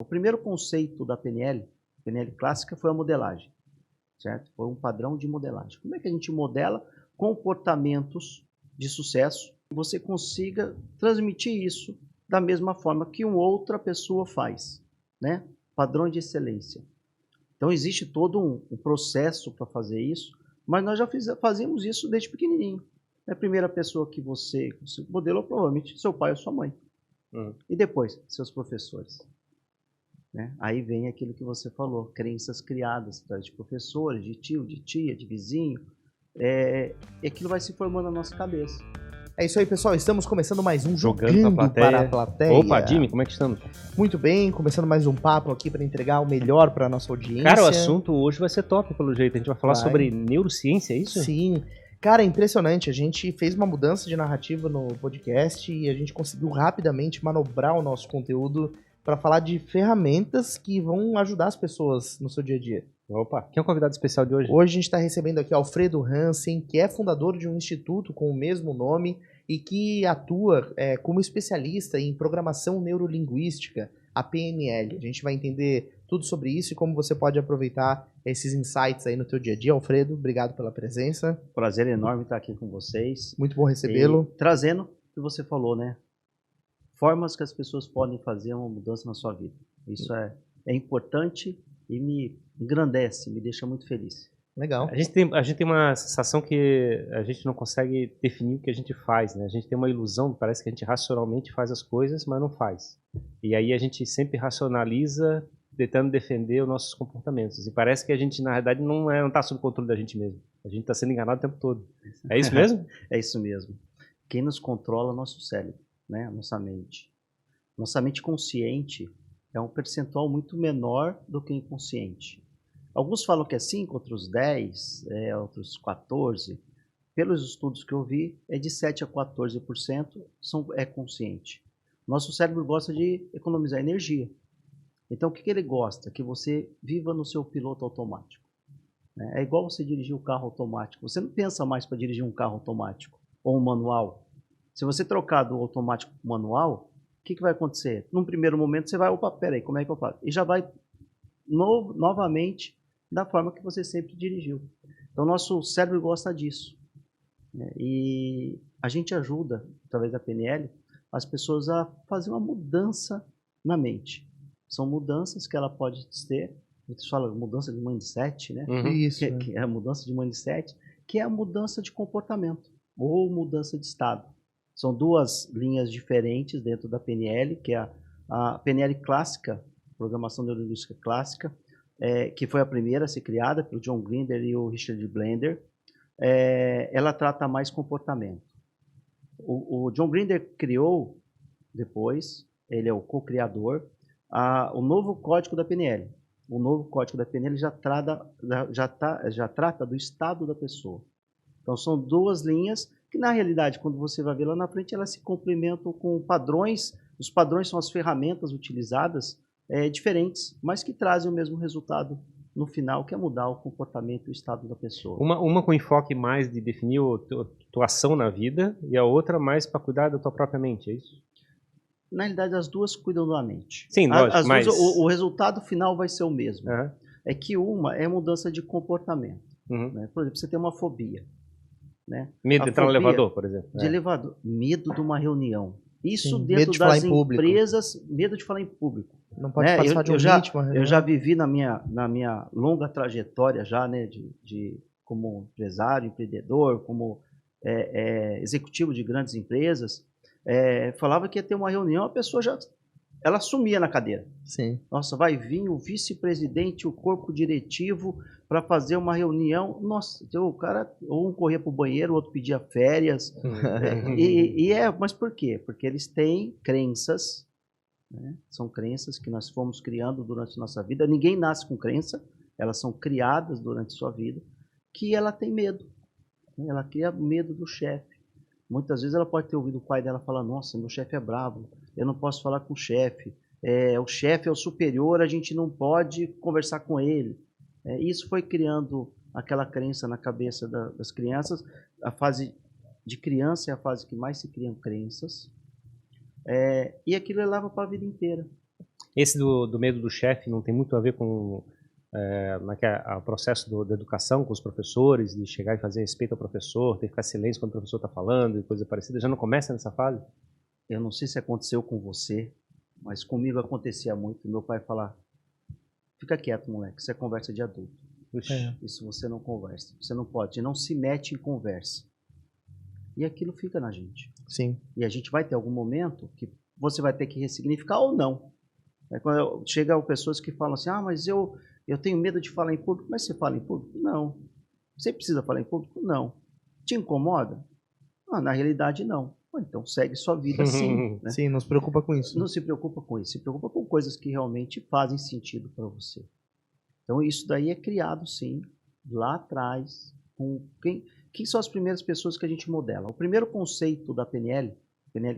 O primeiro conceito da PNL clássica, foi a modelagem, certo? Foi um padrão de modelagem. Como é que a gente modela comportamentos de sucesso e você consiga transmitir isso da mesma forma que uma outra pessoa faz, né? Padrão de excelência. Então existe todo um processo para fazer isso, mas nós já fazemos isso desde pequenininho. A primeira pessoa que você modelou, provavelmente seu pai ou sua mãe. E depois, seus professores. Né? Aí vem aquilo que você falou, crenças criadas através de professores, de tio, de tia, de vizinho. E aquilo vai se formando na nossa cabeça. É isso aí, pessoal. Estamos começando mais um Jogando para a Plateia. Opa, Jimmy, como é que estamos? Muito bem, começando mais um papo aqui para entregar o melhor para nossa audiência. Cara, o assunto hoje vai ser top, pelo jeito. A gente vai falar sobre neurociência, é isso? Sim. Cara, é impressionante. A gente fez uma mudança de narrativa no podcast e a gente conseguiu rapidamente manobrar o nosso conteúdo para falar de ferramentas que vão ajudar as pessoas no seu dia a dia. Opa, quem é o convidado especial de hoje? Hoje a gente está recebendo aqui Alfredo Hansen, que é fundador de um instituto com o mesmo nome e que atua como especialista em programação neurolinguística, a PNL. A gente vai entender tudo sobre isso e como você pode aproveitar esses insights aí no teu dia a dia. Alfredo, obrigado pela presença. Prazer enorme estar aqui com vocês. Muito bom recebê-lo. Trazendo o que você falou, né? Formas que as pessoas podem fazer uma mudança na sua vida. Isso é importante e me engrandece, me deixa muito feliz. Legal. A gente tem uma sensação que a gente não consegue definir o que a gente faz, né? A gente tem uma ilusão, parece que a gente racionalmente faz as coisas, mas não faz. E aí a gente sempre racionaliza, tentando defender os nossos comportamentos. E parece que a gente, na verdade, não está sob controle da gente mesmo. A gente está sendo enganado o tempo todo. É isso mesmo? É isso mesmo. Quem nos controla é o nosso cérebro, né? A nossa mente. Nossa mente consciente é um percentual muito menor do que inconsciente. Alguns falam que é 5, outros 10, outros 14. Pelos estudos que eu vi, é de 7 a 14% é consciente. Nosso cérebro gosta de economizar energia. Então, o que ele gosta? Que você viva no seu piloto automático. É igual você dirigir o carro automático. Você não pensa mais para dirigir um carro automático ou um manual. Se você trocar do automático para o manual, o que vai acontecer? Num primeiro momento, você vai, opa, peraí, como é que eu faço? E já vai novamente da forma que você sempre dirigiu. Então, nosso cérebro gosta disso. Né? E a gente ajuda, através da PNL, as pessoas a fazer uma mudança na mente. São mudanças que ela pode ter, a gente fala mudança de mindset, né? Isso. Que é a mudança de mindset, que é a mudança de comportamento ou mudança de estado. São duas linhas diferentes dentro da PNL, que é a PNL clássica, Programação Neurolinguística Clássica, que foi a primeira a ser criada pelo John Grinder e o Richard Blender. Ela trata mais comportamento. O John Grinder criou, depois, ele é o co-criador, o novo código da PNL. O novo código da PNL já trata do estado da pessoa. Então, são duas linhas que, na realidade, quando você vai ver lá na frente, elas se complementam com padrões. Os padrões são as ferramentas utilizadas diferentes, mas que trazem o mesmo resultado no final, que é mudar o comportamento e o estado da pessoa. Uma com enfoque mais de definir a tua ação na vida e a outra mais para cuidar da tua própria mente, é isso? Na realidade, as duas cuidam da mente. Sim, lógico, mas... o resultado final vai ser o mesmo. Uhum. É que uma é mudança de comportamento. Uhum. Né? Por exemplo, você tem uma fobia. Né? Medo de entrar no elevador, por exemplo. De elevador. Medo de uma reunião. Isso Sim, dentro das empresas, medo de falar em público. Não pode participar de um ritmo. Eu já vivi na minha longa trajetória já, né, como empresário, empreendedor, como executivo de grandes empresas, falava que ia ter uma reunião, a pessoa ela sumia na cadeira. Sim. Nossa, vai vir o vice-presidente, o corpo diretivo para fazer uma reunião. Nossa, o cara, ou um corria para o banheiro, o outro pedia férias. Mas por quê? Porque eles têm crenças, né? São crenças que nós fomos criando durante a nossa vida. Ninguém nasce com crença, elas são criadas durante a sua vida, que ela tem medo. Ela cria medo do chefe. Muitas vezes ela pode ter ouvido o pai dela falar, nossa, meu chefe é bravo, eu não posso falar com o chefe. O chefe é o superior, a gente não pode conversar com ele. Isso foi criando aquela crença na cabeça das crianças. A fase de criança é a fase que mais se criam crenças. E aquilo leva para a vida inteira. Esse do medo do chefe não tem muito a ver com o processo da educação com os professores, de chegar e fazer respeito ao professor, ter que ficar silêncio quando o professor está falando e coisa parecida? Já não começa nessa fase? Eu não sei se aconteceu com você, mas comigo acontecia muito. Meu pai falar, fica quieto, moleque, isso é conversa de adulto. Isso você não conversa. Você não pode, não se mete em conversa. E aquilo fica na gente. Sim. E a gente vai ter algum momento que você vai ter que ressignificar ou não. Quando chegam pessoas que falam assim, mas eu tenho medo de falar em público. Mas você fala em público? Não. Você precisa falar em público? Não. Te incomoda? Na realidade, não. Então segue sua vida assim. Né? Sim, não se preocupa com isso. Não se preocupa com isso. Se preocupa com coisas que realmente fazem sentido para você. Então isso daí é criado, sim, lá atrás. Quem são as primeiras pessoas que a gente modela? O primeiro conceito da PNL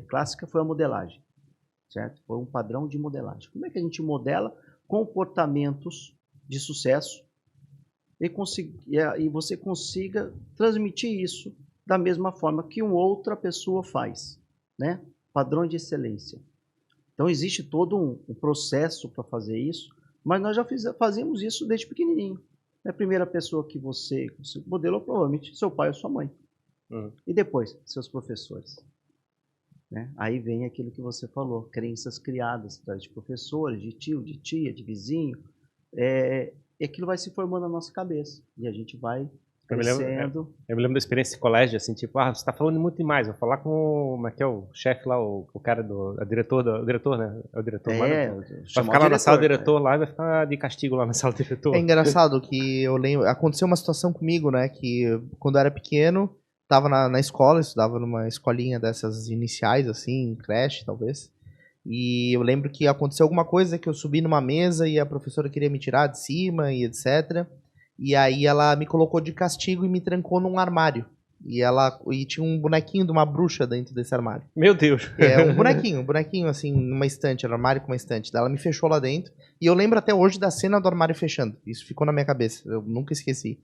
clássica, foi a modelagem. Certo? Foi um padrão de modelagem. Como é que a gente modela comportamentos de sucesso e você consiga transmitir isso da mesma forma que uma outra pessoa faz, né? Padrão de excelência. Então existe todo um processo para fazer isso, mas nós já fazemos isso desde pequenininho. A primeira pessoa que você modelou provavelmente seu pai ou sua mãe. E depois, seus professores. Né? Aí vem aquilo que você falou, crenças criadas de professores, de tio, de tia, de vizinho. E aquilo vai se formando na nossa cabeça. E a gente vai crescendo. Eu me lembro da experiência de colégio, assim, tipo, você está falando muito demais, vou falar com o chefe lá, o cara o diretor, né? É o diretor lá. Vai ficar lá na sala do diretor lá e vai ficar de castigo lá na sala do diretor. É engraçado que eu lembro, aconteceu uma situação comigo, né, que quando eu era pequeno, tava na escola, estudava numa escolinha dessas iniciais, assim, creche, talvez. E eu lembro que aconteceu alguma coisa que eu subi numa mesa e a professora queria me tirar de cima e etc. E aí ela me colocou de castigo e me trancou num armário. E tinha um bonequinho de uma bruxa dentro desse armário. Meu Deus! Um bonequinho assim, numa estante, um armário com uma estante. Daí ela me fechou lá dentro. E eu lembro até hoje da cena do armário fechando. Isso ficou na minha cabeça, eu nunca esqueci.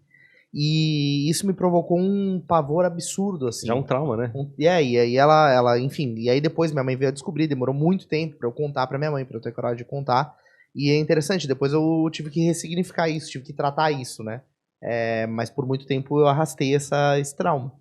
E isso me provocou um pavor absurdo, assim. Já um trauma, né? E aí ela, enfim, e aí depois minha mãe veio a descobrir, demorou muito tempo pra eu contar pra minha mãe, pra eu ter coragem de contar. E é interessante, depois eu tive que ressignificar isso, tive que tratar isso, né? Mas por muito tempo eu arrastei esse trauma.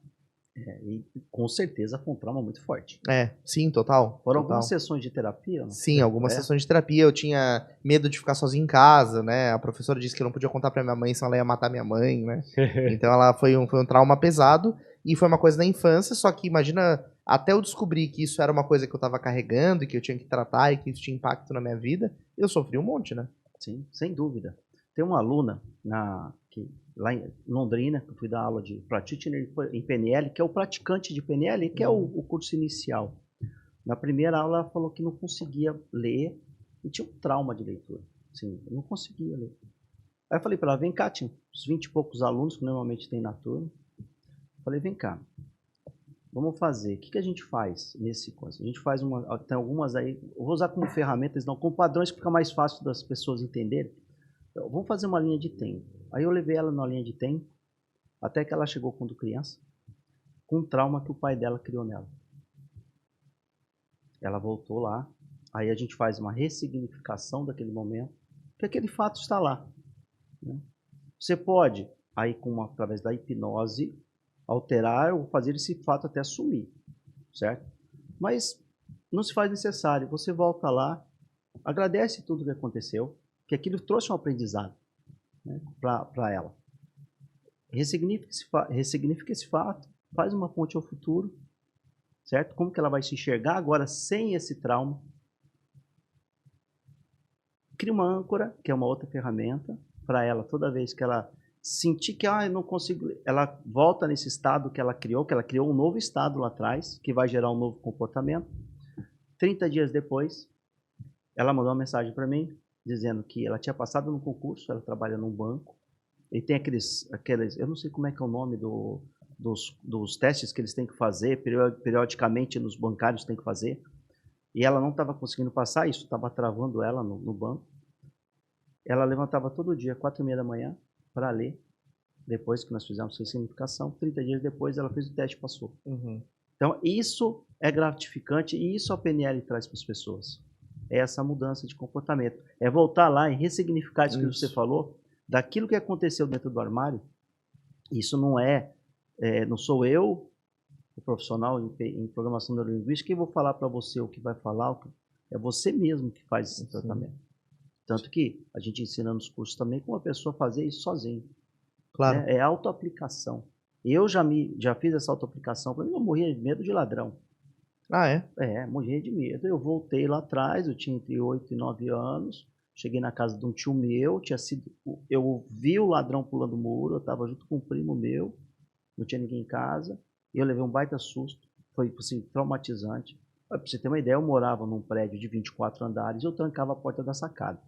E com certeza foi um trauma muito forte. Sim, total. Foram algumas sessões de terapia? Não? Sim, algumas sessões de terapia. Eu tinha medo de ficar sozinho em casa, né? A professora disse que eu não podia contar pra minha mãe, senão ela ia matar minha mãe, né? Então foi um trauma pesado e foi uma coisa da infância, só que imagina, até eu descobrir que isso era uma coisa que eu tava carregando e que eu tinha que tratar e que isso tinha impacto na minha vida, eu sofri um monte, né? Sim, sem dúvida. Tem uma aluna lá em Londrina, que eu fui dar aula de Practitioner em PNL, que é o praticante de PNL, que é o curso inicial. Na primeira aula ela falou que não conseguia ler e tinha um trauma de leitura. Assim, não conseguia ler. Aí eu falei para ela, vem cá, tinha uns 20 e poucos alunos que normalmente tem na turma. Falei, vem cá, vamos fazer. O que a gente faz nesse curso? A gente faz tem algumas aí, eu vou usar como ferramentas, não, como padrões que fica mais fácil das pessoas entenderem. Então, vamos fazer uma linha de tempo. Aí eu levei ela na linha de tempo, até que ela chegou quando criança, com um trauma que o pai dela criou nela. Ela voltou lá, aí a gente faz uma ressignificação daquele momento, que aquele fato está lá. Né? Você pode, aí através da hipnose, alterar ou fazer esse fato até sumir, certo? Mas não se faz necessário, você volta lá, agradece tudo que aconteceu, que aquilo trouxe um aprendizado, né, para ela. Ressignifica esse fato, faz uma ponte ao futuro, certo? Como que ela vai se enxergar agora sem esse trauma? Cria uma âncora, que é uma outra ferramenta, para ela, toda vez que ela sentir que eu não consigo, ela volta nesse estado que ela criou um novo estado lá atrás, que vai gerar um novo comportamento. 30 dias depois, ela mandou uma mensagem para mim, dizendo que ela tinha passado no concurso, ela trabalha num banco, e tem aqueles eu não sei como é que é o nome dos testes que eles têm que fazer, periodicamente nos bancários tem que fazer, e ela não estava conseguindo passar, isso estava travando ela no banco. Ela levantava todo dia, 4h30 da manhã, para ler, depois que nós fizemos a ressignificação, 30 dias depois ela fez o teste e passou. Então isso é gratificante e isso a PNL traz para as pessoas. é essa mudança de comportamento. É voltar lá e ressignificar isso que você falou, daquilo que aconteceu dentro do armário. Isso não sou eu, o profissional em programação neurolinguística, que vou falar para você o que vai falar, é você mesmo que faz esse tratamento. Tanto que a gente ensina nos cursos também como a pessoa fazer isso sozinho. Claro. É autoaplicação. Eu já fiz essa autoaplicação, para mim eu morria de medo de ladrão. Ah, é? Morria de medo. Eu voltei lá atrás, eu tinha entre 8 e 9 anos, cheguei na casa de um tio meu, eu vi o ladrão pulando o muro, eu estava junto com um primo meu, não tinha ninguém em casa, e eu levei um baita susto, foi assim, traumatizante. Para você ter uma ideia, eu morava num prédio de 24 andares, eu trancava a porta da sacada.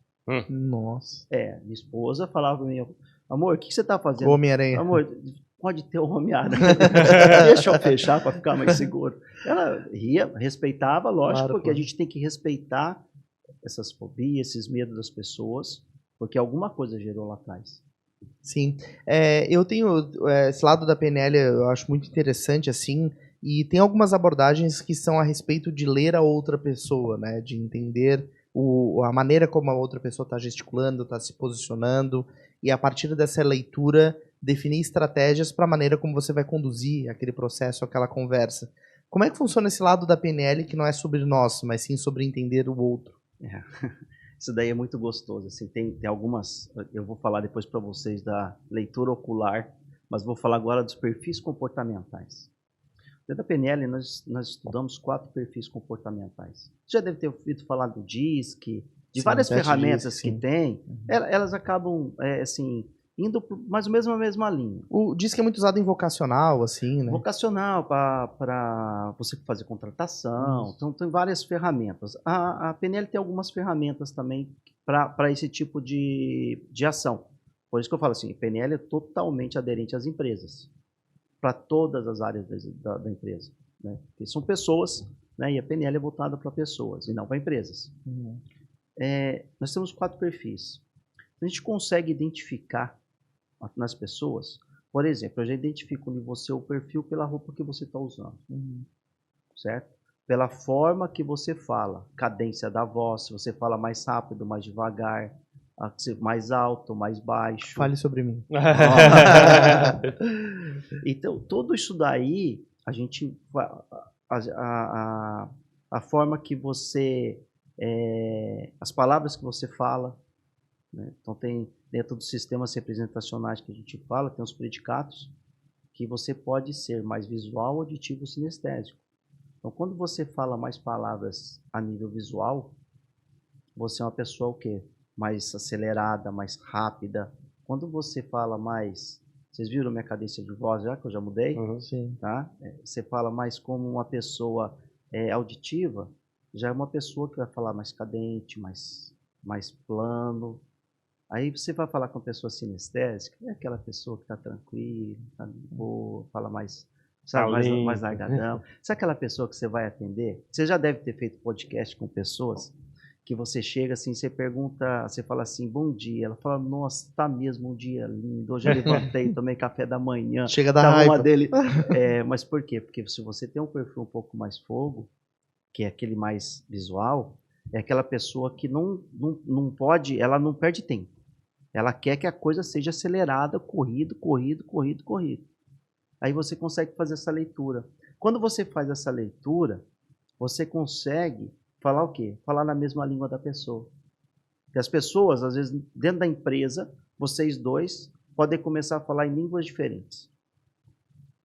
Nossa. Minha esposa falava para mim, amor, o que você está fazendo? Homem-Aranha. Amor, pode ter o Homem-Aranha. Deixa eu fechar para ficar mais seguro. Ela ria, respeitava, lógico, porque a gente tem que respeitar essas fobias, esses medos das pessoas, porque alguma coisa gerou lá atrás. Sim. Eu tenho esse lado da PNL, eu acho muito interessante, assim, e tem algumas abordagens que são a respeito de ler a outra pessoa, né? De entender a maneira como a outra pessoa está gesticulando, está se posicionando, e a partir dessa leitura definir estratégias para a maneira como você vai conduzir aquele processo, aquela conversa. Como é que funciona esse lado da PNL que não é sobre nós, mas sim sobre entender o outro? Isso daí é muito gostoso. Assim, tem algumas, eu vou falar depois para vocês da leitura ocular, mas vou falar agora dos perfis comportamentais. Dentro da PNL, nós estudamos 4 perfis comportamentais. Você já deve ter ouvido falar do DISC, de várias ferramentas que tem. Elas acabam, indo mais ou menos na mesma linha. O DISC é muito usado em vocacional, assim, né? Vocacional, para você fazer contratação. Então, tem várias ferramentas. A PNL tem algumas ferramentas também para esse tipo de ação. Por isso que eu falo assim, a PNL é totalmente aderente às empresas. Para todas as áreas da empresa. Né? Porque são pessoas, né? E a PNL é voltada para pessoas e não para empresas. Nós temos 4 perfis. A gente consegue identificar nas pessoas, por exemplo, eu já identifico em você o perfil pela roupa que você está usando. Certo? Pela forma que você fala, cadência da voz, se você fala mais rápido, mais devagar, mais alto, mais baixo. Fale sobre mim. Então, tudo isso daí, a gente... A forma que você... as palavras que você fala, né? Então, tem dentro dos sistemas representacionais que a gente fala, tem os predicados, que você pode ser mais visual, auditivo ou sinestésico. Então, quando você fala mais palavras a nível visual, você é uma pessoa o quê? Mais acelerada, mais rápida. Quando você fala mais... Vocês viram minha cadência de voz já, que eu já mudei? Sim. Tá? Você fala mais como uma pessoa auditiva, já é uma pessoa que vai falar mais cadente, mais plano. Aí você vai falar com uma pessoa sinestésica, é aquela pessoa que está tranquila, está boa, fala mais, sabe, mais largadão. Sabe aquela pessoa que você vai atender? Você já deve ter feito podcast com pessoas que você chega assim, você pergunta, você fala assim, bom dia. Ela fala, nossa, tá mesmo um dia lindo. Hoje eu levantei, tomei café da manhã. Chega da raiva. Uma dele. Mas por quê? Porque se você tem um perfil um pouco mais fogo, que é aquele mais visual, é aquela pessoa que não pode, ela não perde tempo. Ela quer que a coisa seja acelerada, corrido. Aí você consegue fazer essa leitura. Quando você faz essa leitura, você consegue falar o quê? Falar na mesma língua da pessoa. Porque as pessoas, às vezes, dentro da empresa, vocês dois podem começar a falar em línguas diferentes.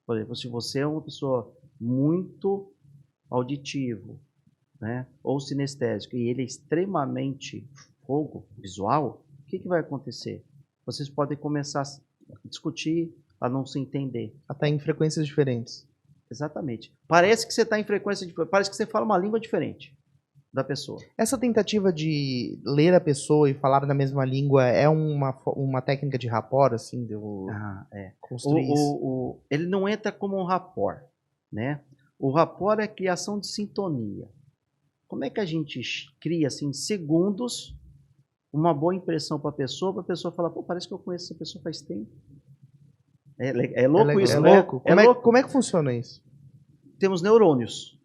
Por exemplo, se você é uma pessoa muito auditivo, né, ou sinestésico, e ele é extremamente fogo, visual, o que vai acontecer? Vocês podem começar a discutir, a não se entender. Até em frequências diferentes. Exatamente. Parece que você está em frequência diferente, parece que você fala uma língua diferente da pessoa. Essa tentativa de ler a pessoa e falar na mesma língua é uma técnica de rapport, assim, de construir isso? Ele não entra como um rapport, né? O rapport é a criação de sintonia. Como é que a gente cria, assim, em segundos, uma boa impressão para a pessoa falar, pô, parece que eu conheço essa pessoa faz tempo. É louco isso, né? Louco. Como é que funciona isso? Temos neurônios,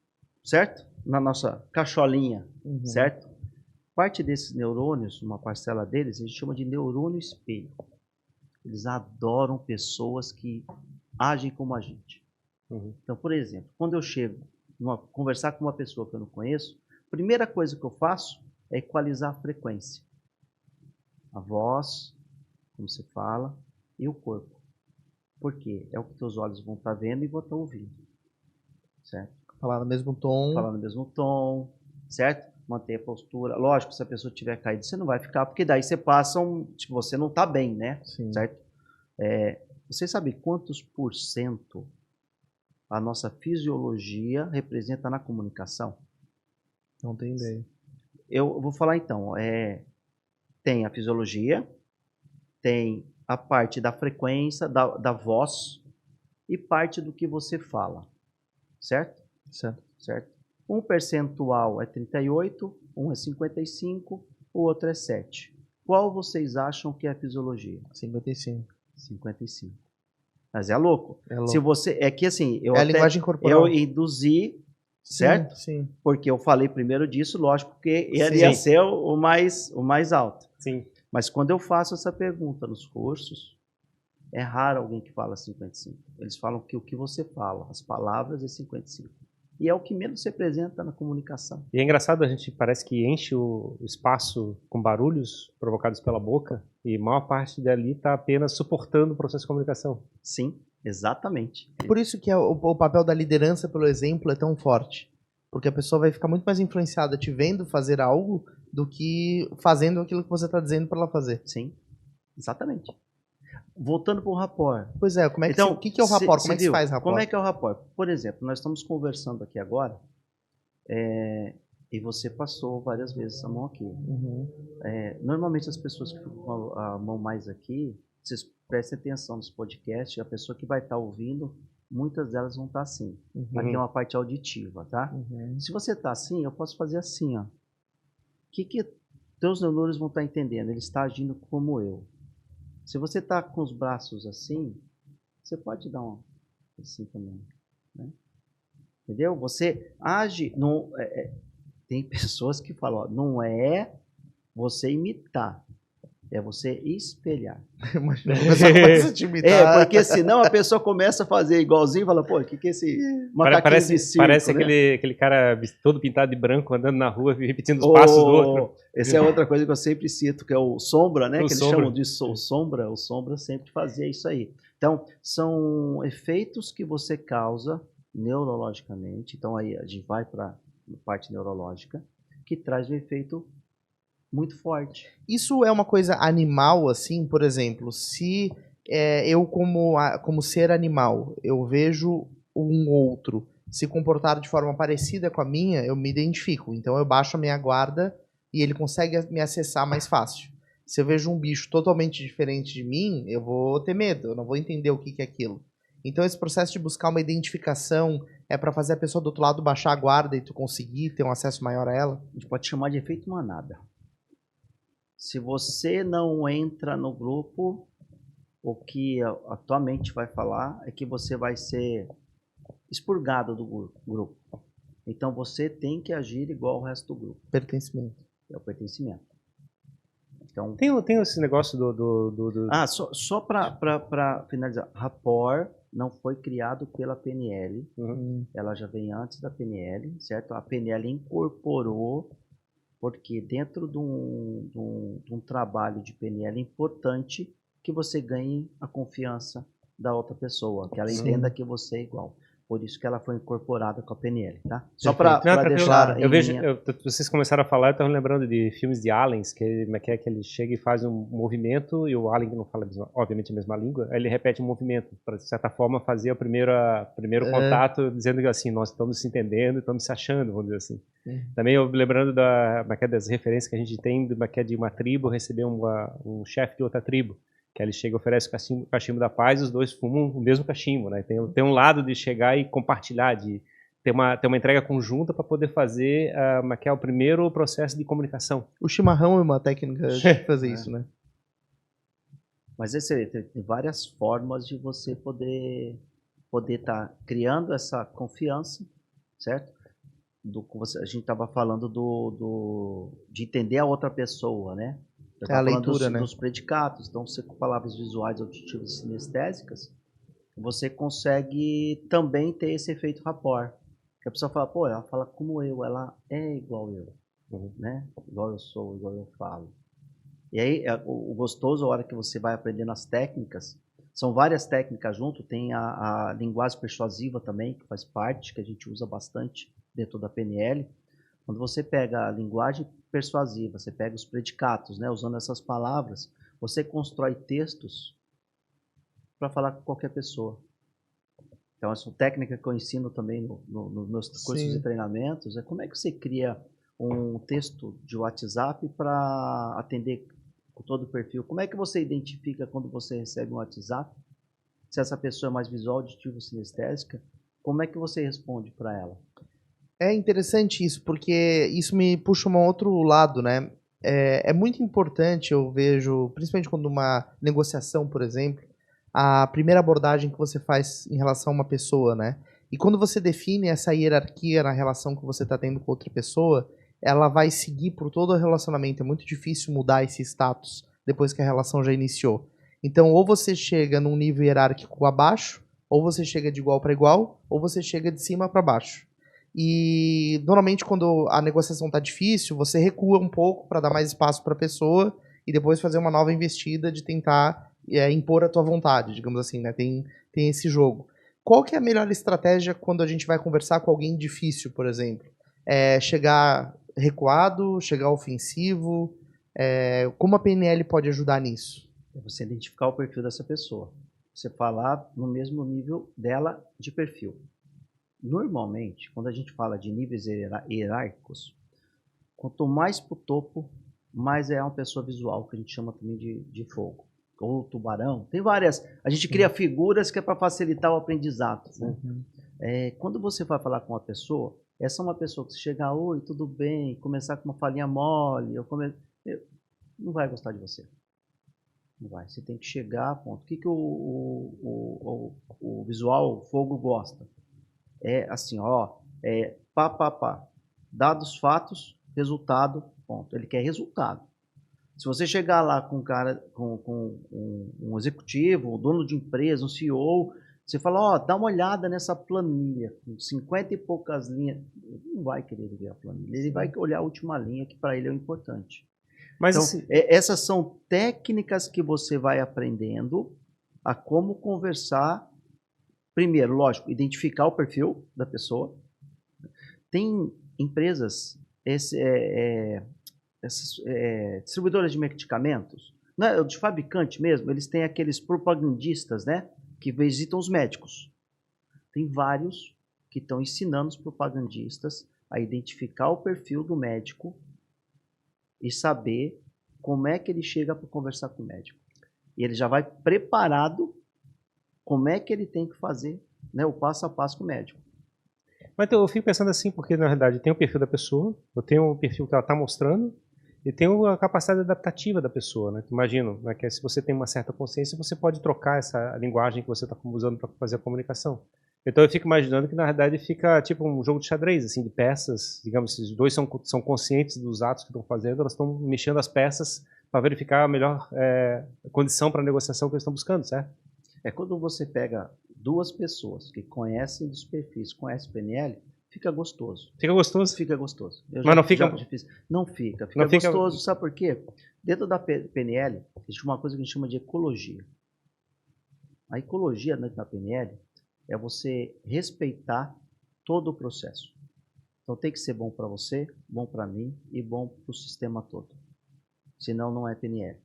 certo? Na nossa cacholinha, certo? Parte desses neurônios, uma parcela deles, a gente chama de neurônio espelho. Eles adoram pessoas que agem como a gente. Então, por exemplo, quando eu chego conversar com uma pessoa que eu não conheço, a primeira coisa que eu faço é equalizar a frequência. A voz, como você fala, e o corpo. Por quê? É o que teus olhos vão estar vendo e vão estar ouvindo. Certo? Falar no mesmo tom. Falar no mesmo tom, certo? Manter a postura. Lógico, se a pessoa tiver caído, você não vai ficar, porque daí você passa tipo, você não está bem, né? Sim. Certo? Você sabe quantos % a nossa fisiologia representa na comunicação? Não tem ideia. Eu vou falar então. Tem a fisiologia, tem a parte da frequência, da voz e parte do que você fala. Certo? Certo. Um percentual é 38, um é 55, o outro é 7. Qual vocês acham que é a fisiologia? 55. 55. Mas é louco. É louco. Se você, é que assim, a linguagem corporal. eu induzi, certo? Sim. Porque eu falei primeiro disso, lógico, porque ele ia ser o mais alto. Sim. Mas quando eu faço essa pergunta nos cursos, é raro alguém que fala 55. Eles falam que o que você fala, as palavras é 55. E é o que menos se representa na comunicação. E é engraçado, a gente parece que enche o espaço com barulhos provocados pela boca e a maior parte dali está apenas suportando o processo de comunicação. Sim, exatamente. Por isso que o papel da liderança pelo exemplo é tão forte. Porque a pessoa vai ficar muito mais influenciada te vendo fazer algo do que fazendo aquilo que você está dizendo para ela fazer. Sim, exatamente. Voltando para o rapport. Pois é, o que é o rapport? Como é que se faz rapport? Como é que é o rapport? Por exemplo, nós estamos conversando aqui agora e você passou várias vezes a mão aqui. Normalmente as pessoas que ficam com a mão mais aqui, vocês prestem atenção nos podcasts, a pessoa que vai estar ouvindo, muitas delas vão estar assim. Aqui é uma parte auditiva, tá? Se você está assim, eu posso fazer assim, ó. O que teus neurônios vão estar entendendo? Ele está agindo como eu. Se você está com os braços assim, você pode dar assim também. Né? Entendeu? Você age... tem pessoas que falam, ó, não é você imitar, é você espelhar. Imagina, a pessoa começa a te imitar. Porque senão a pessoa começa a fazer igualzinho e fala, pô, o que é esse macaquinho de circo? Parece né? aquele cara todo pintado de branco, andando na rua, repetindo os passos do outro. Essa é outra coisa que eu sempre cito, que é o sombra, né? O que eles sombra. chamam de sombra. O sombra sempre fazia isso aí. Então, são efeitos que você causa neurologicamente. Então, aí a gente vai para a parte neurológica, que traz um efeito muito forte. Isso é uma coisa animal, assim, por exemplo, se eu como ser animal, eu vejo um outro se comportar de forma parecida com a minha, eu me identifico. Então eu baixo a minha guarda e ele consegue me acessar mais fácil. Se eu vejo um bicho totalmente diferente de mim, eu vou ter medo, eu não vou entender o que é aquilo. Então esse processo de buscar uma identificação é para fazer a pessoa do outro lado baixar a guarda e tu conseguir ter um acesso maior a ela? A gente pode chamar de efeito manada. Se você não entra no grupo, o que a tua mente vai falar é que você vai ser expurgado do grupo. Então você tem que agir igual ao resto do grupo. Pertencimento. É o pertencimento. Então, tem esse negócio só para finalizar. Rapport não foi criado pela PNL. Ela já vem antes da PNL, certo? A PNL incorporou, porque dentro de um trabalho de PNL é importante que você ganhe a confiança da outra pessoa, que ela entenda que você é igual. Por isso que ela foi incorporada com a PNL, tá? Só para deixar eu vejo, vocês começaram a falar, eu estava lembrando de filmes de aliens, que ele chega e faz um movimento, e o alien não fala, obviamente, a mesma língua, aí ele repete um movimento, para, de certa forma, fazer o primeiro contato, dizendo que assim, nós estamos se entendendo, estamos se achando, vamos dizer assim. Também eu lembrando das referências que a gente tem, de uma tribo receber um chefe de outra tribo, que ele chega e oferece o cachimbo da paz e os dois fumam o mesmo cachimbo, né? Tem um lado de chegar e compartilhar, de ter uma entrega conjunta para poder fazer que é o primeiro processo de comunicação. O chimarrão é uma técnica de fazer isso, né? Mas tem várias formas de você poder estar criando essa confiança, certo? a gente estava falando de entender a outra pessoa, né? É a leitura, né? Dos predicados. Então, você com palavras visuais, auditivas e sinestésicas, você consegue também ter esse efeito rapport. Que a pessoa fala, pô, ela fala como eu, ela é igual eu, né? Igual eu sou, igual eu falo. E aí, o gostoso, a hora que você vai aprendendo as técnicas, são várias técnicas junto, tem a linguagem persuasiva também, que faz parte, que a gente usa bastante dentro da PNL. Quando você pega a linguagem persuasiva, você pega os predicatos, né, usando essas palavras, você constrói textos para falar com qualquer pessoa. Então, essa técnica que eu ensino também nos meus cursos de treinamentos é como é que você cria um texto de WhatsApp para atender com todo o perfil. Como é que você identifica quando você recebe um WhatsApp? Se essa pessoa é mais visual, auditiva ou sinestésica, como é que você responde para ela? É interessante isso, porque isso me puxa um outro lado, né? É muito importante, eu vejo, principalmente quando uma negociação, por exemplo, a primeira abordagem que você faz em relação a uma pessoa, né? E quando você define essa hierarquia na relação que você está tendo com outra pessoa, ela vai seguir por todo o relacionamento. É muito difícil mudar esse status depois que a relação já iniciou. Então, ou você chega num nível hierárquico abaixo, ou você chega de igual para igual, ou você chega de cima para baixo. E normalmente quando a negociação está difícil, você recua um pouco para dar mais espaço para a pessoa e depois fazer uma nova investida de tentar impor a tua vontade, digamos assim, né? Tem esse jogo. Qual que é a melhor estratégia quando a gente vai conversar com alguém difícil, por exemplo? Chegar recuado, chegar ofensivo? Como a PNL pode ajudar nisso? É você identificar o perfil dessa pessoa. Você falar no mesmo nível dela de perfil. Normalmente, quando a gente fala de níveis hierárquicos, quanto mais para o topo, mais é uma pessoa visual, que a gente chama também de fogo. Ou tubarão. Tem várias. A gente cria figuras que é para facilitar o aprendizado. Né? Quando você vai falar com uma pessoa, essa é uma pessoa que você chega, oi, tudo bem, começar com uma falinha mole, não vai gostar de você. Não vai. Você tem que chegar a ponto. O que o visual, o fogo gosta? É assim, pá. Dados, fatos, resultado, ponto. Ele quer resultado. Se você chegar lá com um cara, com um executivo, um dono de empresa, um CEO, você fala, dá uma olhada nessa planilha, com 50 e poucas linhas, ele não vai querer ver a planilha, ele vai olhar a última linha, que para ele é o importante. Mas então, essas são técnicas que você vai aprendendo a como conversar. Primeiro, lógico, identificar o perfil da pessoa. Tem empresas, distribuidoras de medicamentos, né, de fabricante mesmo, eles têm aqueles propagandistas, né, que visitam os médicos. Tem vários que estão ensinando os propagandistas a identificar o perfil do médico e saber como é que ele chega para conversar com o médico. E ele já vai preparado como é que ele tem que fazer, né, o passo a passo com o médico. Mas eu fico pensando assim, porque na verdade tem o perfil da pessoa, eu tenho o perfil que ela está mostrando, e tem a capacidade adaptativa da pessoa, né? Imagino, né, que se você tem uma certa consciência, você pode trocar essa linguagem que você está usando para fazer a comunicação. Então eu fico imaginando que na verdade fica tipo um jogo de xadrez, assim, de peças, digamos, se os dois são conscientes dos atos que estão fazendo, elas estão mexendo as peças para verificar a melhor condição para a negociação que eles estão buscando, certo? Quando você pega duas pessoas que conhecem dos perfis, conhecem PNL, fica gostoso. Fica gostoso? Fica gostoso. Mas não fica... Não fica. Fica gostoso, sabe por quê? Dentro da PNL, existe uma coisa que a gente chama de ecologia. A ecologia dentro da PNL é você respeitar todo o processo. Então tem que ser bom para você, bom para mim e bom para o sistema todo. Senão não é PNL.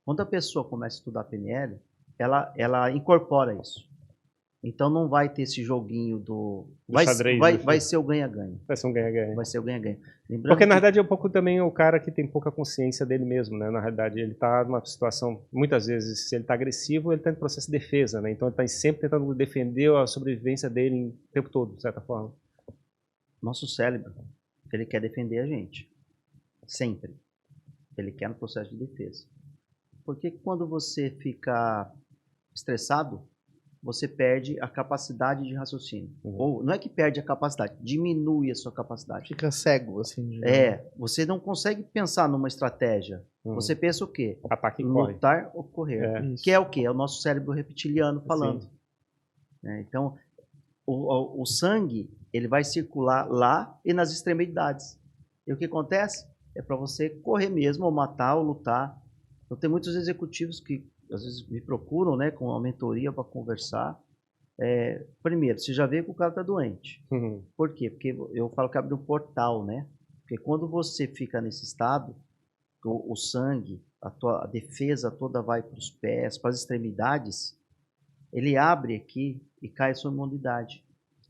Quando a pessoa começa a estudar PNL, ela incorpora isso. Então não vai ter esse joguinho do xadrez, vai ser o ganha-ganha. Vai ser um ganha-ganha. Vai ser o ganha-ganha. Porque na verdade é um pouco também o cara que tem pouca consciência dele mesmo, né? Na realidade ele está numa situação, muitas vezes, se ele está agressivo, ele está em processo de defesa, né? Então ele está sempre tentando defender a sobrevivência dele o tempo todo, de certa forma. Nosso cérebro, ele quer defender a gente. Sempre. Ele quer no processo de defesa. Porque quando você fica estressado, você perde a capacidade de raciocínio. Ou não é que perde a capacidade, diminui a sua capacidade. Fica cego, assim. Você não consegue pensar numa estratégia. Você pensa o quê? Ataque e corre. Lutar ou correr. Que é o quê? É o nosso cérebro reptiliano falando. Então, o sangue, ele vai circular lá e nas extremidades. E o que acontece? É para você correr mesmo, ou matar, ou lutar. Então, tem muitos executivos que às vezes me procuram, né, com uma mentoria para conversar. Primeiro, você já vê que o cara está doente. Por quê? Porque eu falo que abre um portal, né? Porque quando você fica nesse estado, o sangue, a defesa toda vai para os pés, para as extremidades, ele abre aqui e cai a sua imunidade.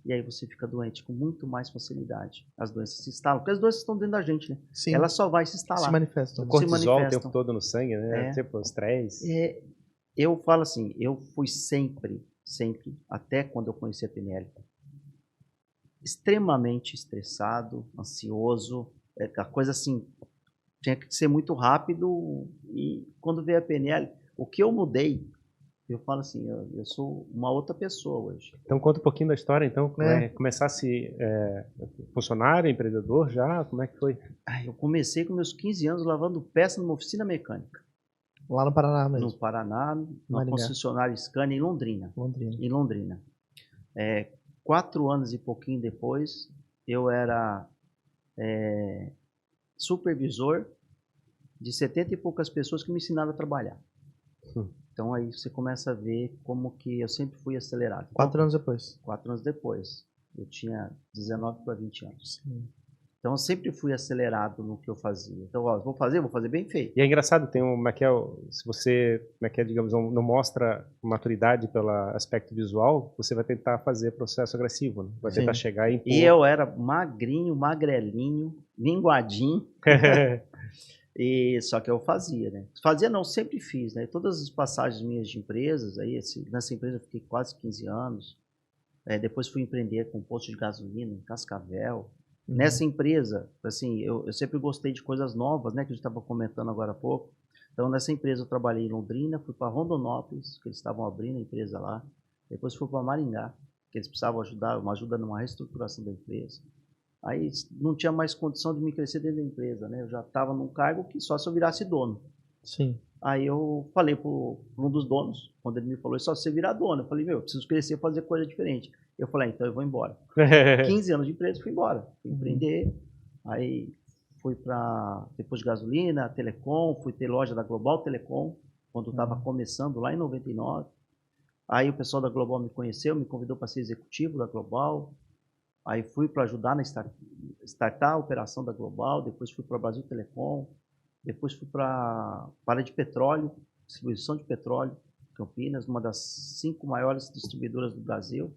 E aí você fica doente com muito mais facilidade. As doenças se instalam, porque as doenças estão dentro da gente, né? Sim. Ela só vai se instalar. Se manifestam. O cortisol o tempo todo no sangue, né? Tipo, estresse. Eu falo assim, eu fui sempre, até quando eu conheci a PNL, extremamente estressado, ansioso, a coisa assim, tinha que ser muito rápido. E quando veio a PNL, o que eu mudei, eu falo assim, eu sou uma outra pessoa hoje. Então conta um pouquinho da história, então, começasse funcionário, empreendedor já, como é que foi? Eu comecei com meus 15 anos lavando peça numa oficina mecânica. Lá no Paraná mesmo? No Paraná, numa concessionária Scania em Londrina. Em Londrina. 4 anos e pouquinho depois, eu era supervisor de 70 e poucas pessoas que me ensinaram a trabalhar. Então aí você começa a ver como que eu sempre fui acelerado. 4 anos depois? 4 anos depois. Eu tinha 19 para 20 anos. Então eu sempre fui acelerado no que eu fazia. Então, vou fazer bem feito. E é engraçado, tem se você, digamos, não mostra maturidade pelo aspecto visual, você vai tentar fazer processo agressivo, né? Vai tentar chegar e impor. E eu era magrinho, magrelinho, linguadinho. Só que eu fazia, né? Fazia não, sempre fiz, né? Todas as passagens minhas de empresas, nessa empresa eu fiquei quase 15 anos. Depois fui empreender com posto de gasolina em Cascavel. Nessa empresa, assim, eu sempre gostei de coisas novas, né? Que a gente estava comentando agora há pouco. Então, nessa empresa eu trabalhei em Londrina, fui para Rondonópolis, que eles estavam abrindo a empresa lá. Depois fui para Maringá, que eles precisavam uma ajuda numa reestruturação da empresa. Aí não tinha mais condição de me crescer dentro da empresa, né? Eu já estava num cargo que só se eu virasse dono. Sim. Aí eu falei para um dos donos, quando ele me falou, só se você virar dono. Eu falei, eu preciso crescer e fazer coisa diferente. Eu falei, então eu vou embora. 15 anos de empresa, fui embora. Fui empreender. Aí fui para depois de gasolina, Telecom, fui ter loja da Global Telecom, quando estava começando lá em 99. Aí o pessoal da Global me conheceu, me convidou para ser executivo da Global. Aí fui para ajudar na startar a operação da Global, depois fui para Brasil Telecom, depois fui para a área de petróleo, distribuição de petróleo, Campinas, uma das 5 maiores distribuidoras do Brasil.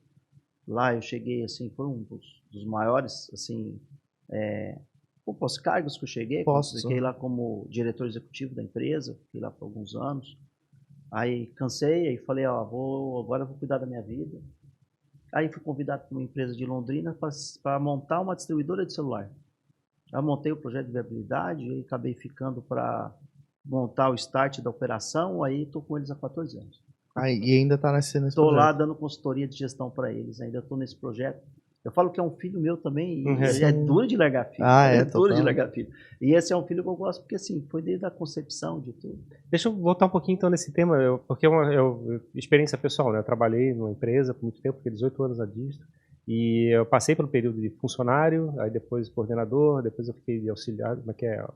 Lá eu cheguei, assim, foi um dos maiores, assim, os cargos que eu cheguei, fiquei lá como diretor executivo da empresa, fiquei lá por alguns anos. Aí cansei, aí falei, agora eu vou cuidar da minha vida. Aí fui convidado por uma empresa de Londrina para montar uma distribuidora de celular. Eu montei o projeto de viabilidade e acabei ficando para montar o start da operação, aí estou com eles há 14 anos. E ainda está nesse projeto? Estou lá dando consultoria de gestão para eles, ainda estou nesse projeto. Eu falo que é um filho meu também, e ele é duro de largar filho. Duro de largar filho. E esse é um filho que eu gosto, porque assim, foi desde a concepção de tudo. Deixa eu voltar um pouquinho então nesse tema, porque é uma experiência pessoal, né? Eu trabalhei numa empresa por muito tempo, fiquei 18 anos na Distro, e eu passei pelo período de funcionário, aí depois coordenador, depois eu fiquei de auxiliar,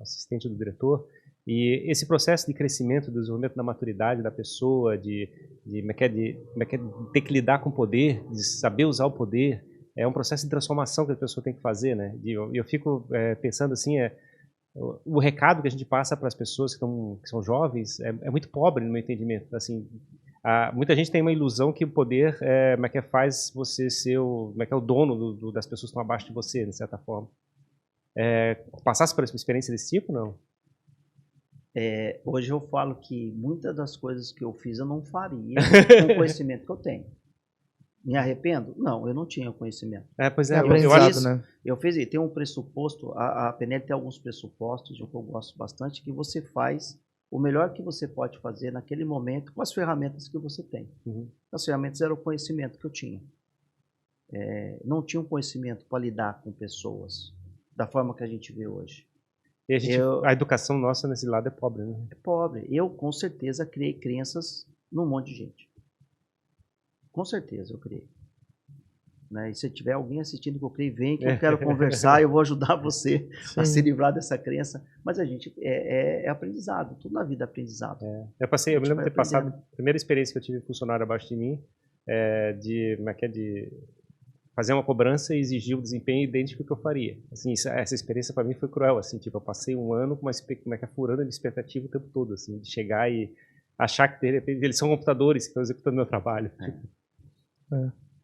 assistente do diretor. E esse processo de crescimento, do desenvolvimento da maturidade da pessoa, de ter que lidar com o poder, de saber usar o poder, é um processo de transformação que a pessoa tem que fazer, né? Eu fico pensando assim, o recado que a gente passa para as pessoas que são jovens é muito pobre no meu entendimento. Assim, muita gente tem uma ilusão que o poder faz você ser o dono das pessoas que estão abaixo de você, de certa forma. Passasse por uma experiência desse tipo, não? Hoje eu falo que muitas das coisas que eu fiz eu não faria com o conhecimento que eu tenho. Me arrependo? Não, eu não tinha conhecimento. Pois é, eu fiz, tem um pressuposto, a PNL tem alguns pressupostos, o que eu gosto bastante, que você faz o melhor que você pode fazer naquele momento com as ferramentas que você tem. As ferramentas eram o conhecimento que eu tinha. Não tinha um conhecimento para lidar com pessoas da forma que a gente vê hoje. E a educação nossa nesse lado é pobre, né? É pobre. Eu, com certeza, criei crenças num monte de gente. Com certeza, eu criei. Né? E se tiver alguém assistindo que eu creio, vem que eu quero conversar, eu vou ajudar você a se livrar dessa crença. Mas a gente é aprendizado, tudo na vida é aprendizado. Eu me lembro de ter passado, a primeira experiência que eu tive funcionário abaixo de mim, de fazer uma cobrança e exigir um desempenho idêntico ao que eu faria. Assim, essa experiência para mim foi cruel, assim, tipo, eu passei um ano com furando a expectativa o tempo todo, assim, de chegar e achar que de repente eles são computadores que estão executando meu trabalho.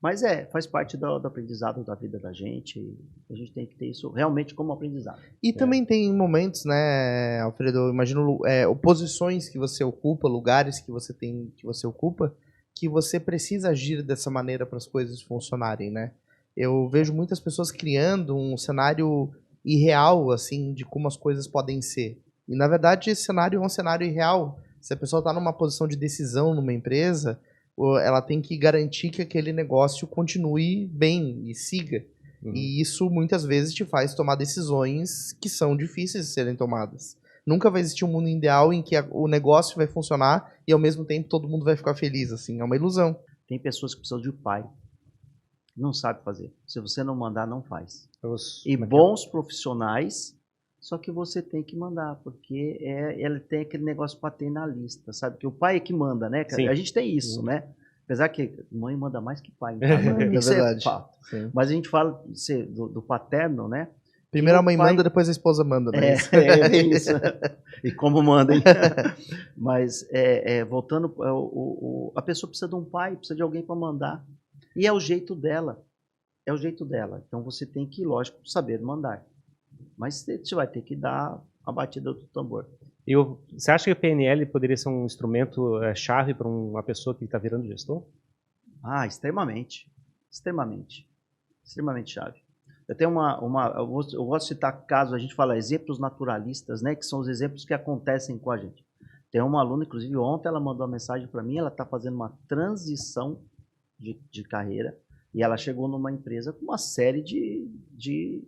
Mas faz parte do aprendizado da vida da gente, e a gente tem que ter isso realmente como aprendizado. E também tem momentos, né, Alfredo, eu imagino posições que você ocupa, lugares que você ocupa, que você precisa agir dessa maneira para as coisas funcionarem, né? Eu vejo muitas pessoas criando um cenário irreal, assim, de como as coisas podem ser. E, na verdade, esse cenário é um cenário irreal. Se a pessoa está numa posição de decisão numa empresa, ela tem que garantir que aquele negócio continue bem e siga. E isso, muitas vezes, te faz tomar decisões que são difíceis de serem tomadas. Nunca vai existir um mundo ideal em que o negócio vai funcionar e, ao mesmo tempo, todo mundo vai ficar feliz. Assim, é uma ilusão. Tem pessoas que precisam de pai. Não sabe fazer. Se você não mandar, não faz. E bons profissionais, só que você tem que mandar, porque ele tem aquele negócio paternalista, sabe? Que o pai é que manda, né? Sim. A gente tem isso, né? Apesar que mãe manda mais que pai. Isso é verdade. fato. Sim. Mas a gente fala do paterno, né? Primeiro a mãe manda, depois a esposa manda, né? É isso. E como manda, hein? Mas, voltando, a pessoa precisa de um pai, precisa de alguém para mandar. E é o jeito dela. É o jeito dela. Então você tem que, lógico, saber mandar. Mas você vai ter que dar a batida do tambor. Você acha que o PNL poderia ser um instrumento chave para uma pessoa que está virando gestor? Extremamente. Extremamente. Extremamente chave. Eu tenho eu vou citar casos, a gente fala exemplos naturalistas, né? Que são os exemplos que acontecem com a gente. Tem uma aluna, inclusive ontem, ela mandou uma mensagem para mim, ela está fazendo uma transição de carreira, e ela chegou numa empresa com uma série de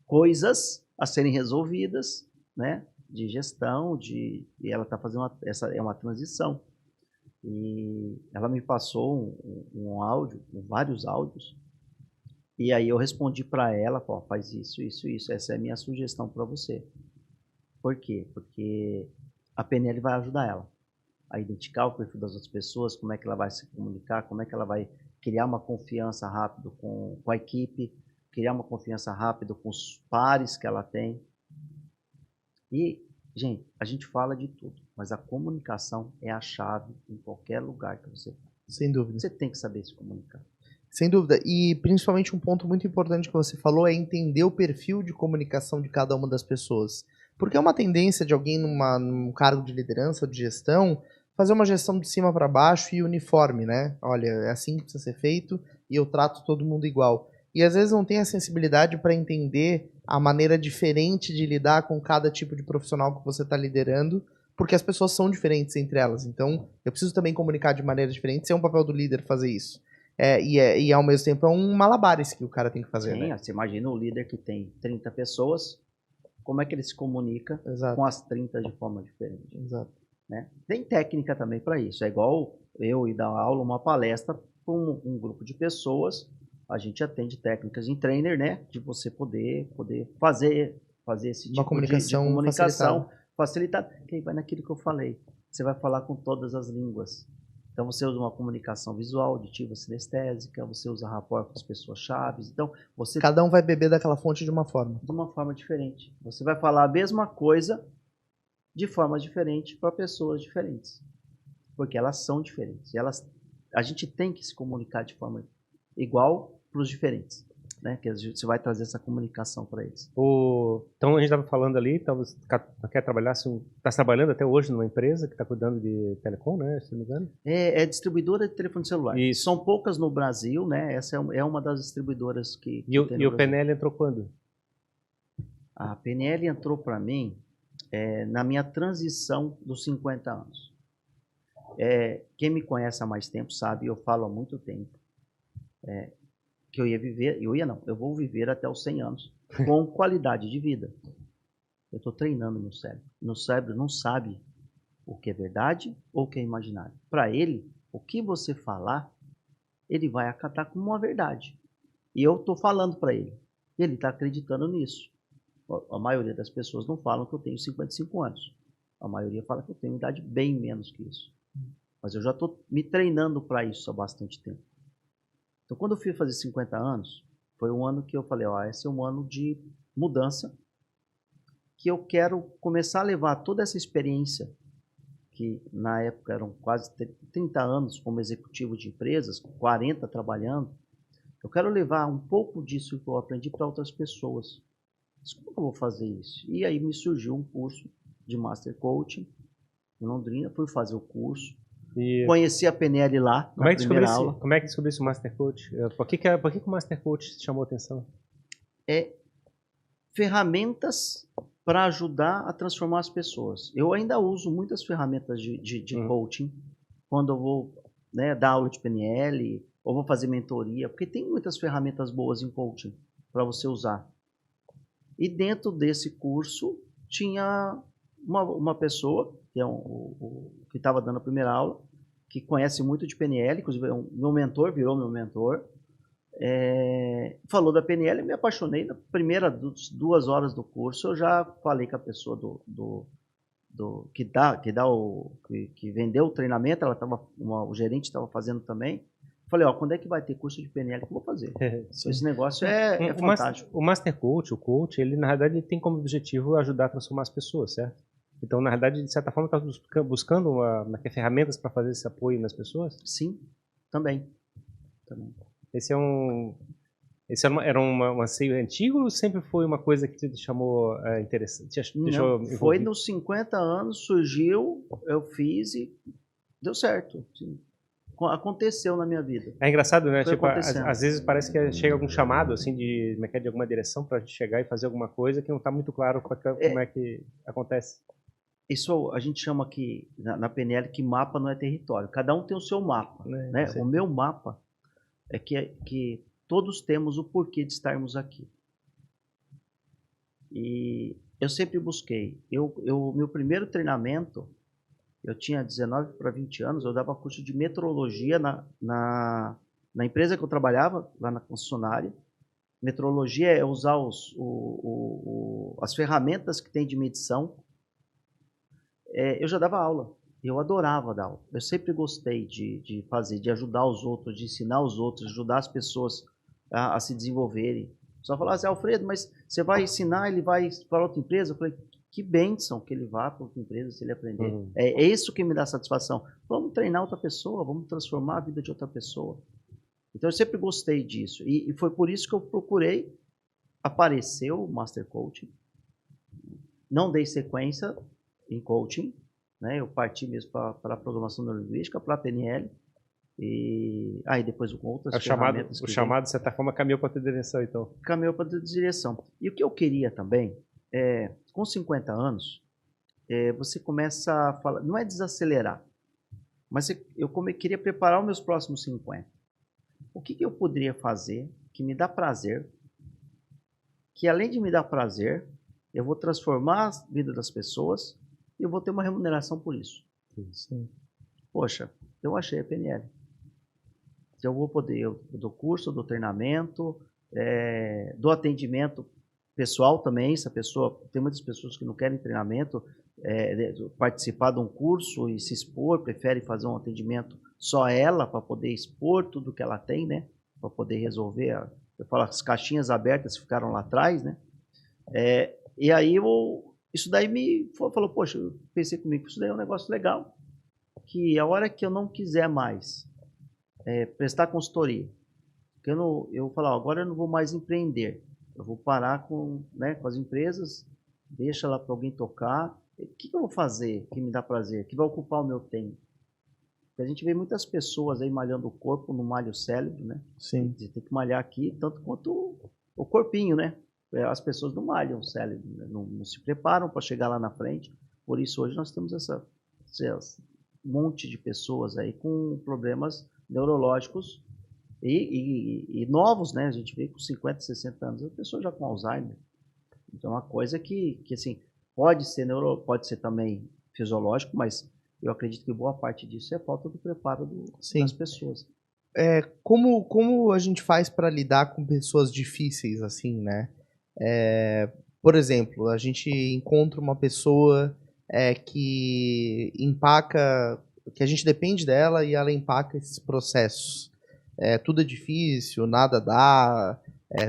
coisas a serem resolvidas, né, de gestão, e ela está fazendo uma transição. E ela me passou um áudio, vários áudios, e aí eu respondi para ela, faz isso, isso, isso, essa é a minha sugestão para você. Por quê? Porque a PNL vai ajudar ela a identificar o perfil das outras pessoas, como é que ela vai se comunicar, como é que ela vai criar uma confiança rápido com a equipe, criar uma confiança rápido com os pares que ela tem. E, gente, a gente fala de tudo, mas a comunicação é a chave em qualquer lugar que você vai. Sem dúvida. Você tem que saber se comunicar. Sem dúvida. E principalmente um ponto muito importante que você falou é entender o perfil de comunicação de cada uma das pessoas. Porque é uma tendência de alguém num cargo de liderança ou de gestão fazer uma gestão de cima para baixo e uniforme, né? Olha, é assim que precisa ser feito e eu trato todo mundo igual. E às vezes não tem a sensibilidade para entender a maneira diferente de lidar com cada tipo de profissional que você está liderando, porque as pessoas são diferentes entre elas. Então, eu preciso também comunicar de maneira diferente, é um papel do líder fazer isso. E ao mesmo tempo é um malabares que o cara tem que fazer. Sim, né? Você imagina o líder que tem 30 pessoas, como é que ele se comunica com as 30 de forma diferente. Exato. Né? Tem técnica também para isso. É igual eu ir dar aula, uma palestra para um grupo de pessoas. A gente atende técnicas em trainer, né? De você poder fazer esse tipo de comunicação facilitada. Que vai naquilo que eu falei. Você vai falar com todas as línguas. Então você usa uma comunicação visual, auditiva, sinestésica, você usa rapport com as pessoas chaves. Então cada um vai beber daquela fonte de uma forma. De uma forma diferente. Você vai falar a mesma coisa de forma diferente para pessoas diferentes. Porque elas são diferentes. E a gente tem que se comunicar de forma igual para os diferentes. Né? Que você vai trazer essa comunicação para eles. Então a gente estava falando ali, quer trabalhar, está trabalhando até hoje numa empresa que está cuidando de telecom, né? Se não me engano. É distribuidora de telefone celular. Isso. São poucas no Brasil, né? Essa é uma das distribuidoras que E o PNL entrou quando? A PNL entrou para mim na minha transição dos 50 anos. Quem me conhece há mais tempo sabe, eu falo há muito tempo, que eu vou viver até os 100 anos com qualidade de vida. Eu estou treinando meu cérebro. Meu cérebro não sabe o que é verdade ou o que é imaginário. Para ele, o que você falar, ele vai acatar como uma verdade. E eu estou falando para ele. Ele está acreditando nisso. A maioria das pessoas não falam que eu tenho 55 anos. A maioria fala que eu tenho idade bem menos que isso. Mas eu já estou me treinando para isso há bastante tempo. Então, quando eu fui fazer 50 anos, foi um ano que eu falei, esse é um ano de mudança, que eu quero começar a levar toda essa experiência, que na época eram quase 30 anos como executivo de empresas, 40 trabalhando, eu quero levar um pouco disso que eu aprendi para outras pessoas. Mas como eu vou fazer isso? E aí me surgiu um curso de Master Coaching em Londrina, fui fazer o curso, conheci a PNL lá, na primeira aula. Como é que descobriu esse Master Coach? Por que o Master Coach te chamou a atenção? Ferramentas para ajudar a transformar as pessoas. Eu ainda uso muitas ferramentas de coaching quando eu vou dar aula de PNL ou vou fazer mentoria, porque tem muitas ferramentas boas em coaching para você usar. E dentro desse curso tinha uma pessoa, que é que estava dando a primeira aula, que conhece muito de PNL, inclusive meu mentor, virou meu mentor, falou da PNL, me apaixonei. Na primeira 2 horas do curso, eu já falei com a pessoa que vendeu o treinamento, o gerente estava fazendo também. Falei, quando é que vai ter curso de PNL que eu vou fazer? Esse negócio é fantástico. O Master Coach, o coach, ele na verdade ele tem como objetivo ajudar a transformar as pessoas, certo? Então, na verdade, de certa forma, está buscando ferramentas para fazer esse apoio nas pessoas? Sim, também. Era um anseio antigo ou sempre foi uma coisa que te chamou interessante? Foi nos 50 anos, surgiu, eu fiz e deu certo. Sim. Aconteceu na minha vida. É engraçado, né? Tipo, às vezes parece que chega algum chamado assim de alguma direção para a gente chegar e fazer alguma coisa que não está muito claro como é que acontece. Isso a gente chama aqui na PNL que mapa não é território. Cada um tem o seu mapa. Né? O meu mapa é que todos temos o porquê de estarmos aqui. E eu sempre busquei. Meu primeiro treinamento, eu tinha 19 para 20 anos, eu dava curso de metrologia na empresa que eu trabalhava, lá na concessionária. Metrologia é usar as ferramentas que tem de medição. Eu já dava aula, eu adorava dar aula. Eu sempre gostei de fazer, de ajudar os outros, de ensinar os outros, ajudar as pessoas a se desenvolverem. Só falar assim, Alfredo, mas você vai ensinar, ele vai para outra empresa? Eu falei, que bênção que ele vá para outra empresa se ele aprender. É isso que me dá satisfação. Vamos treinar outra pessoa, vamos transformar a vida de outra pessoa. Então eu sempre gostei disso. E foi por isso que eu procurei, apareceu o Master Coaching. Não dei sequência em coaching, né? Eu parti mesmo para a programação neurolinguística, para a PNL. E aí depois com outras ferramentas. O chamado, de certa forma, caminhou para a tua direção, então. Caminhou para a tua direção. E o que eu queria também, com 50 anos, você começa a falar, não é desacelerar, mas eu queria preparar os meus próximos 50. O que eu poderia fazer que me dá prazer, que além de me dar prazer, eu vou transformar a vida das pessoas e eu vou ter uma remuneração por isso. Sim. Poxa, eu achei a PNL. Eu vou poder, eu dou curso, dou treinamento, dou atendimento pessoal também. Se a pessoa, tem muitas pessoas que não querem treinamento, participar de um curso e se expor, prefere fazer um atendimento só ela, para poder expor tudo que ela tem, né? Para poder resolver, eu falo, as caixinhas abertas ficaram lá atrás, né? E aí isso daí me falou, poxa, eu pensei comigo, isso daí é um negócio legal, que a hora que eu não quiser mais prestar consultoria, que eu falo, agora eu não vou mais empreender, eu vou parar com as empresas, deixa lá para alguém tocar. O que eu vou fazer que me dá prazer, que vai ocupar o meu tempo? Porque a gente vê muitas pessoas aí malhando o corpo, não malha o cérebro, né? Sim. Você tem que malhar aqui, tanto quanto o corpinho, né? as pessoas não malham o cérebro, né? Não se preparam para chegar lá na frente. Por isso hoje nós temos esse monte de pessoas aí com problemas neurológicos e novos, né? A gente vê com 50, 60 anos, a pessoa já com Alzheimer. Então é uma coisa que assim, pode ser também fisiológico, mas eu acredito que boa parte disso é falta do preparo das pessoas. Como a gente faz para lidar com pessoas difíceis, assim, né? Por exemplo, a gente encontra uma pessoa que empaca, que a gente depende dela e ela empaca esses processos. Tudo é difícil, nada dá,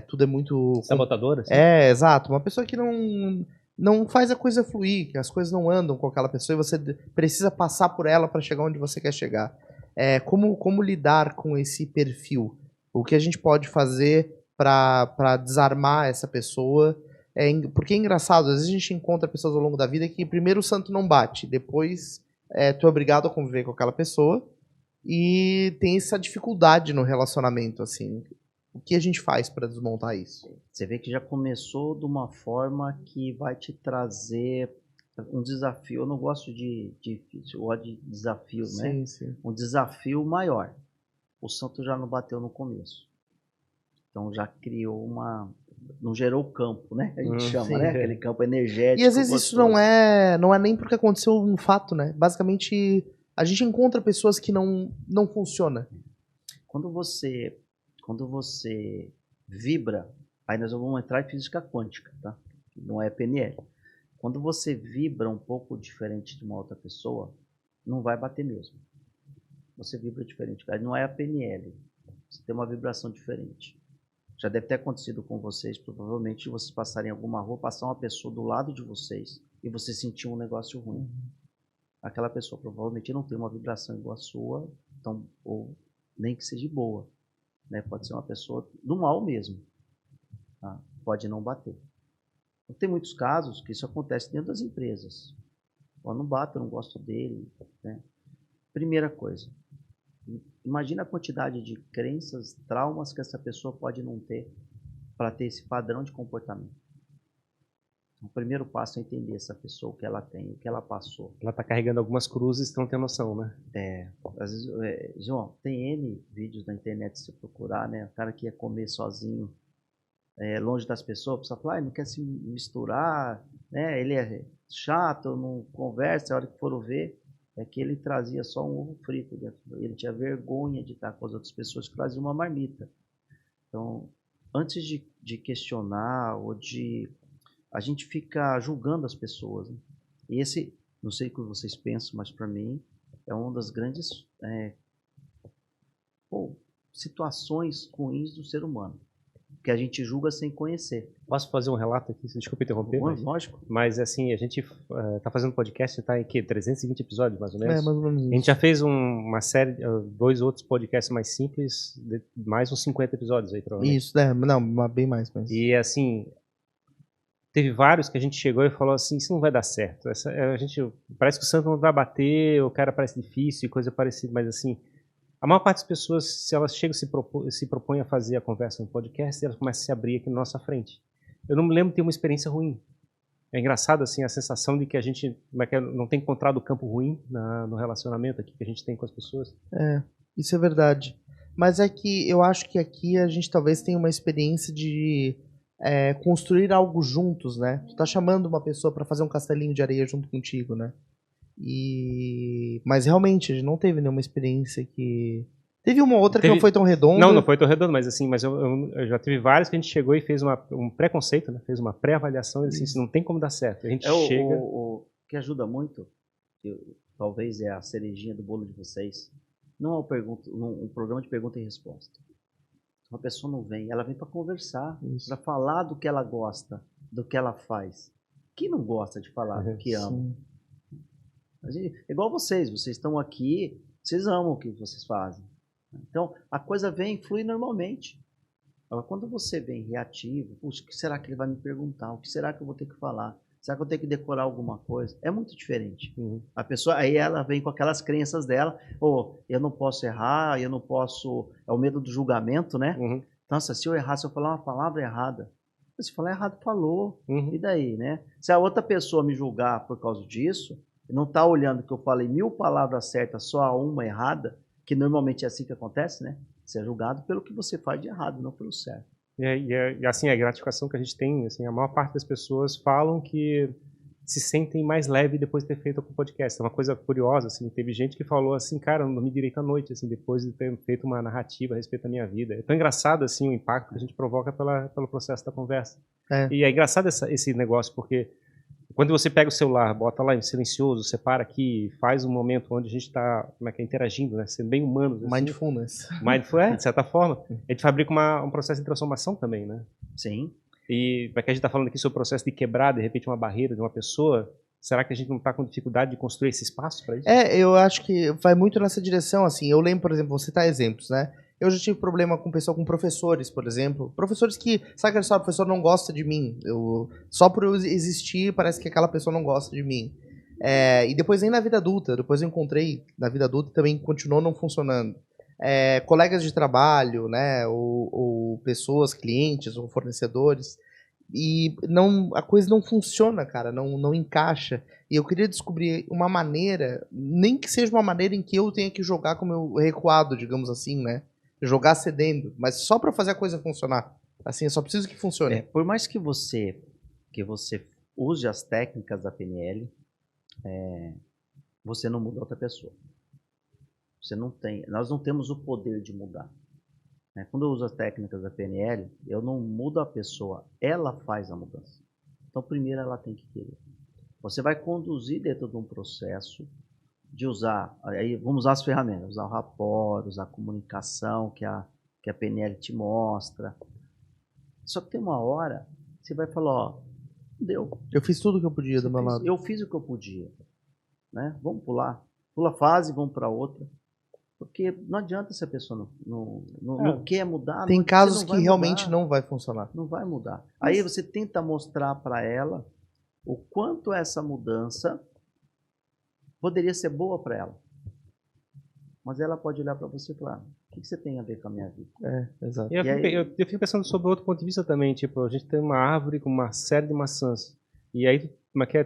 tudo é muito... Sabotadora? Assim? Exato. Uma pessoa que não faz a coisa fluir, que as coisas não andam com aquela pessoa e você precisa passar por ela para chegar onde você quer chegar. Como lidar com esse perfil? O que a gente pode fazer para desarmar essa pessoa? Porque é engraçado, às vezes a gente encontra pessoas ao longo da vida que primeiro o santo não bate, depois tu é obrigado a conviver com aquela pessoa e tem essa dificuldade no relacionamento, assim. O que a gente faz para desmontar isso? Você vê que já começou de uma forma que vai te trazer um desafio. Eu não gosto de difícil, eu gosto de desafio, né? Sim. Um desafio maior. O santo já não bateu no começo. Então já criou não gerou campo, né? A gente chama, né? Aquele campo energético. E às vezes isso não é nem porque aconteceu um fato, né? Basicamente, a gente encontra pessoas que não funciona. Quando você vibra, aí nós vamos entrar em física quântica, tá? Não é PNL. Quando você vibra um pouco diferente de uma outra pessoa, não vai bater mesmo. Você vibra diferente. Não é a PNL. Você tem uma vibração diferente. Já deve ter acontecido com vocês, provavelmente, de vocês passarem em alguma rua, passar uma pessoa do lado de vocês e você sentir um negócio ruim. Aquela pessoa provavelmente não tem uma vibração igual a sua, então, ou nem que seja boa. Né? Pode ser uma pessoa do mal mesmo. Tá? Pode não bater. Tem muitos casos que isso acontece dentro das empresas. Eu não bato, eu não gosto dele. Né? Primeira coisa, imagina a quantidade de crenças, traumas que essa pessoa pode não ter para ter esse padrão de comportamento. O primeiro passo é entender essa pessoa, o que ela tem, o que ela passou. Ela está carregando algumas cruzes que não tem noção, né? Às vezes, João, tem N vídeos na internet se você procurar, né? O cara que ia comer sozinho, longe das pessoas, a pessoa fala, não quer se misturar, né? Ele é chato, não conversa, a hora que for ver, é que ele trazia só um ovo frito dentro. Ele tinha vergonha de estar com as outras pessoas que traziam uma marmita. Então, antes de questionar ou a gente fica julgando as pessoas. Né? E esse, não sei o que vocês pensam, mas para mim é uma das grandes situações ruins do ser humano. Que a gente julga sem conhecer. Posso fazer um relato aqui? Desculpa interromper. Lógico. Mas assim, a gente tá fazendo podcast, tá em 320 episódios, mais ou menos? Mais ou menos isso. A gente já fez uma série, 2 outros podcasts mais simples, mais uns 50 episódios aí, provavelmente. Isso, não, bem mais. Mas... E assim, teve vários que a gente chegou e falou assim, isso não vai dar certo. Parece que o santo não vai bater, o cara parece difícil e coisa parecida, mas assim... A maior parte das pessoas, se elas chegam e se propõem a fazer a conversa no podcast, elas começam a se abrir aqui na nossa frente. Eu não me lembro de ter uma experiência ruim. É engraçado assim, a sensação de que a gente não tem encontrado o campo ruim no relacionamento aqui que a gente tem com as pessoas. Isso é verdade. Mas é que eu acho que aqui a gente talvez tenha uma experiência de construir algo juntos, né? Tu tá chamando uma pessoa para fazer um castelinho de areia junto contigo, né? Mas realmente, a gente não teve nenhuma experiência que... Teve uma outra que não foi tão redonda. Não foi tão redonda, mas assim, eu já tive várias que a gente chegou e fez um preconceito, né? Fez uma pré-avaliação e assim, isso não tem como dar certo. A gente chega... O que ajuda muito, talvez é a cerejinha do bolo de vocês, não é um programa de pergunta e resposta. Uma pessoa não vem, ela vem para conversar, para falar do que ela gosta, do que ela faz. Quem não gosta de falar do que ama? Sim. Igual vocês estão aqui, vocês amam o que vocês fazem. Então, a coisa flui normalmente. Agora, quando você vem reativo, puxa, o que será que ele vai me perguntar? O que será que eu vou ter que falar? Será que eu vou ter que decorar alguma coisa? É muito diferente. A pessoa, aí ela vem com aquelas crenças dela, eu não posso errar, eu não posso... É o medo do julgamento, né? Nossa, se eu errar, se eu falar uma palavra errada, Se falar errado, falou. E daí, né? Se a outra pessoa me julgar por causa disso, não tá olhando que eu falei 1000 palavras certas, só uma errada, que normalmente é assim que acontece, né? Você é julgado pelo que você faz de errado, não pelo certo. E assim, a gratificação que a gente tem, assim, a maior parte das pessoas falam que se sentem mais leve depois de ter feito o podcast. É uma coisa curiosa, assim, teve gente que falou assim, cara, eu não dormi direito à noite, assim, depois de ter feito uma narrativa a respeito da minha vida. É tão engraçado, assim, o impacto que a gente provoca pelo processo da conversa. E é engraçado esse negócio, porque quando você pega o celular, bota lá em silencioso, separa aqui, faz um momento onde a gente está interagindo, né, sendo bem humanos. Assim. Mindfulness. Mindfulness, de certa forma. A gente fabrica um processo de transformação também, né? Sim. E para que a gente está falando aqui sobre o processo de quebrar, de repente, uma barreira de uma pessoa, será que a gente não está com dificuldade de construir esse espaço para isso? Eu acho que vai muito nessa direção, assim. Eu lembro, por exemplo, vou citar exemplos, né? Eu já tive problema com professores, por exemplo. Professores que, sabe que o professor não gosta de mim. Só por eu existir, parece que aquela pessoa não gosta de mim. E depois nem na vida adulta. Depois eu encontrei na vida adulta e também continuou não funcionando. Colegas de trabalho, né? Ou pessoas, clientes, ou fornecedores. E a coisa não funciona, cara. Não encaixa. E eu queria descobrir uma maneira, nem que seja uma maneira em que eu tenha que jogar como eu recuado, digamos assim, né? Jogar cedendo, mas só para fazer a coisa funcionar. Assim, eu só preciso que funcione. Por mais que você use as técnicas da PNL, você não muda outra pessoa. Nós não temos o poder de mudar. Quando eu uso as técnicas da PNL, eu não mudo a pessoa, ela faz a mudança. Então, primeiro ela tem que querer. Você vai conduzir dentro de um processo de usar, aí vamos usar as ferramentas, usar o rapport, usar a comunicação que a PNL te mostra. Só que tem uma hora, você vai falar, ó, deu. Eu fiz tudo o que eu podia do meu lado. Eu fiz o que eu podia. Né? Vamos pular. Pula a fase, vamos para outra. Porque não adianta se a pessoa não quer mudar. Tem casos que realmente não vai funcionar. Não vai mudar. Aí você tenta mostrar para ela o quanto essa mudança poderia ser boa para ela. Mas ela pode olhar para você e falar, o que você tem a ver com a minha vida? Exato. Eu fico pensando sobre outro ponto de vista também, tipo, a gente tem uma árvore com uma série de maçãs, e aí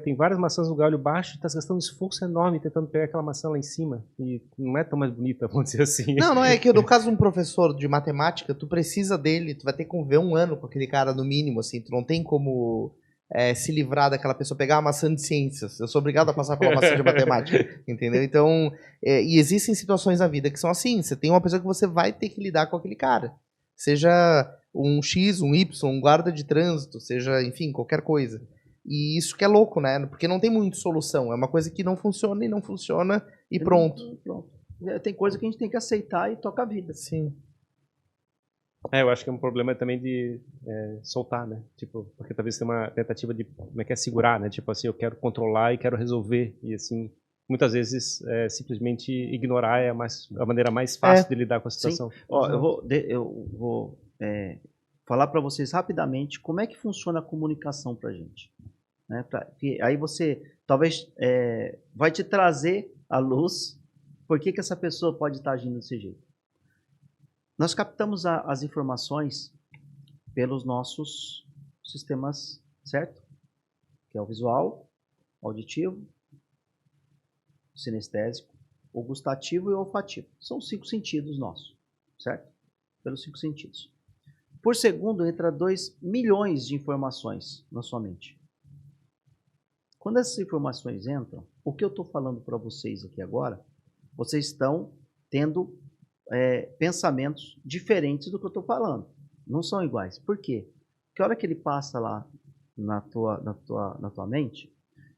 tem várias maçãs no galho baixo e está gastando um esforço enorme tentando pegar aquela maçã lá em cima, e não é tão mais bonita, vamos dizer assim. Não é que no caso de um professor de matemática, tu precisa dele, tu vai ter que conviver um ano com aquele cara no mínimo, assim, tu não tem como se livrar daquela pessoa, pegar uma maçã de ciências. Eu sou obrigado a passar pela maçã de matemática, entendeu? Então, e existem situações na vida que são assim, você tem uma pessoa que você vai ter que lidar com aquele cara. Seja um X, um Y, um guarda de trânsito, seja, enfim, qualquer coisa. E isso que é louco, né? Porque não tem muita solução, é uma coisa que não funciona e pronto. Tem coisa que a gente tem que aceitar e tocar a vida. Sim. Eu acho que é um problema também de soltar, né? Tipo, porque talvez tenha uma tentativa de, segurar, né? Tipo assim, eu quero controlar e quero resolver. E assim, muitas vezes simplesmente ignorar é a maneira mais fácil de lidar com a situação. Ó, eu vou falar para vocês rapidamente como é que funciona a comunicação para a gente. Né? Aí você talvez vai te trazer à luz por que essa pessoa pode estar agindo desse jeito. Nós captamos as informações pelos nossos sistemas, certo? Que é o visual, o auditivo, o sinestésico, o gustativo e o olfativo. São 5 sentidos nossos, certo? Pelos 5 sentidos. Por segundo entra 2 milhões de informações na sua mente. Quando essas informações entram, o que eu estou falando para vocês aqui agora, vocês estão tendo pensamentos diferentes do que eu estou falando. Não são iguais. Por quê? Porque a hora que ele passa lá na tua mente,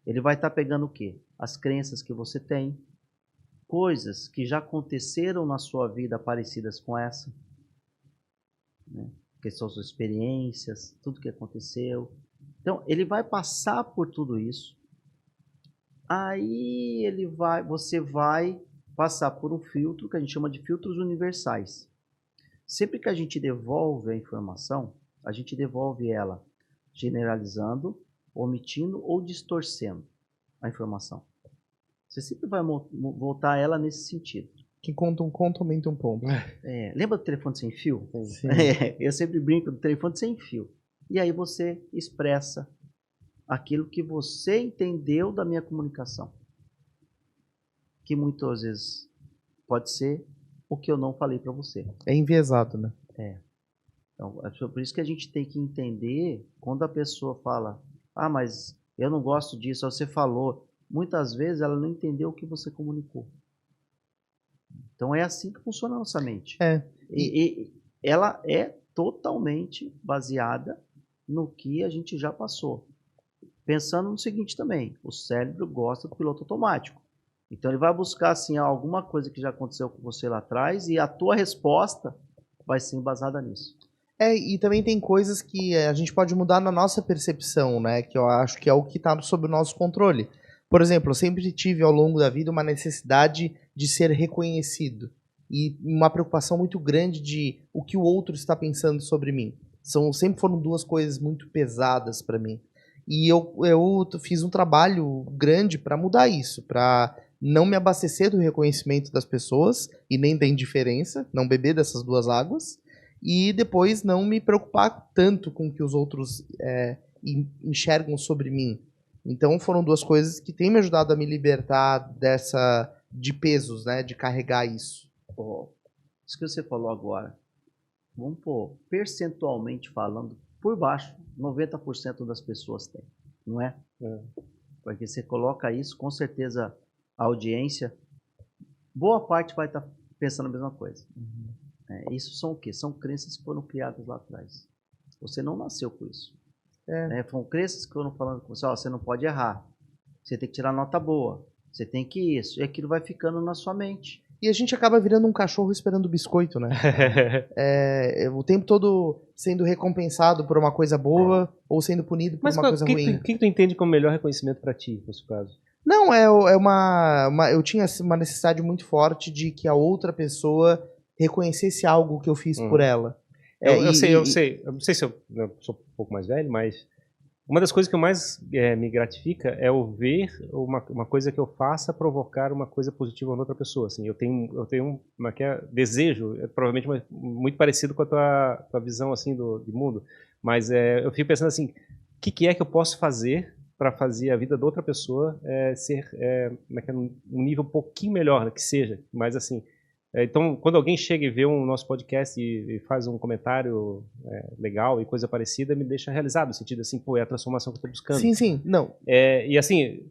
ele vai estar pegando o quê? As crenças que você tem, coisas que já aconteceram na sua vida parecidas com essa, né? Que são suas experiências, tudo que aconteceu. Então, ele vai passar por tudo isso. Aí você vai passar por um filtro que a gente chama de filtros universais. Sempre que a gente devolve a informação, a gente devolve ela generalizando, omitindo ou distorcendo a informação. Você sempre vai voltar ela nesse sentido. Que conta um conto, aumenta um ponto. Lembra do telefone sem fio? Sim. Eu sempre brinco do telefone sem fio. E aí você expressa aquilo que você entendeu da minha comunicação. Que muitas vezes pode ser o que eu não falei para você. É enviesado, né? Então, é por isso que a gente tem que entender quando a pessoa fala, mas eu não gosto disso, você falou. Muitas vezes ela não entendeu o que você comunicou. Então é assim que funciona a nossa mente. E ela é totalmente baseada no que a gente já passou. Pensando no seguinte também, o cérebro gosta do piloto automático. Então ele vai buscar assim, alguma coisa que já aconteceu com você lá atrás e a tua resposta vai ser embasada nisso. E também tem coisas que a gente pode mudar na nossa percepção, né? Que eu acho que é o que está sob o nosso controle. Por exemplo, eu sempre tive ao longo da vida uma necessidade de ser reconhecido. E uma preocupação muito grande de o que o outro está pensando sobre mim. Sempre foram duas coisas muito pesadas para mim. E eu fiz um trabalho grande para mudar isso, para não me abastecer do reconhecimento das pessoas e nem da indiferença, não beber dessas duas águas. E depois não me preocupar tanto com o que os outros enxergam sobre mim. Então foram duas coisas que têm me ajudado a me libertar de pesos, né? De carregar isso. Isso que você falou agora, vamos pôr, percentualmente falando, por baixo, 90% das pessoas têm, não é? Porque você coloca isso, com certeza a audiência, boa parte vai estar pensando a mesma coisa. Isso são o quê? São crenças que foram criadas lá atrás. Você não nasceu com isso. Foram crenças que foram falando com você, você não pode errar, você tem que tirar nota boa, você tem que isso, e aquilo vai ficando na sua mente. E a gente acaba virando um cachorro esperando biscoito, né? O tempo todo sendo recompensado por uma coisa boa ou sendo punido por uma coisa ruim. O que tu entende como melhor reconhecimento pra ti, nesse caso? Não, eu tinha uma necessidade muito forte de que a outra pessoa reconhecesse algo que eu fiz por ela. Eu sei. Eu não sei se eu sou um pouco mais velho, mas uma das coisas que eu mais me gratifica é o ver uma coisa que eu faça provocar uma coisa positiva na outra pessoa. Assim, eu tenho desejo, provavelmente muito parecido com a tua visão assim de mundo, mas eu fico pensando assim, o que é que eu posso fazer para fazer a vida da outra pessoa ser um nível um pouquinho melhor, né, que seja, mas assim. Então, quando alguém chega e vê um nosso podcast e faz um comentário legal e coisa parecida, me deixa realizado, no sentido assim, é a transformação que eu estou buscando. Sim, não. E assim,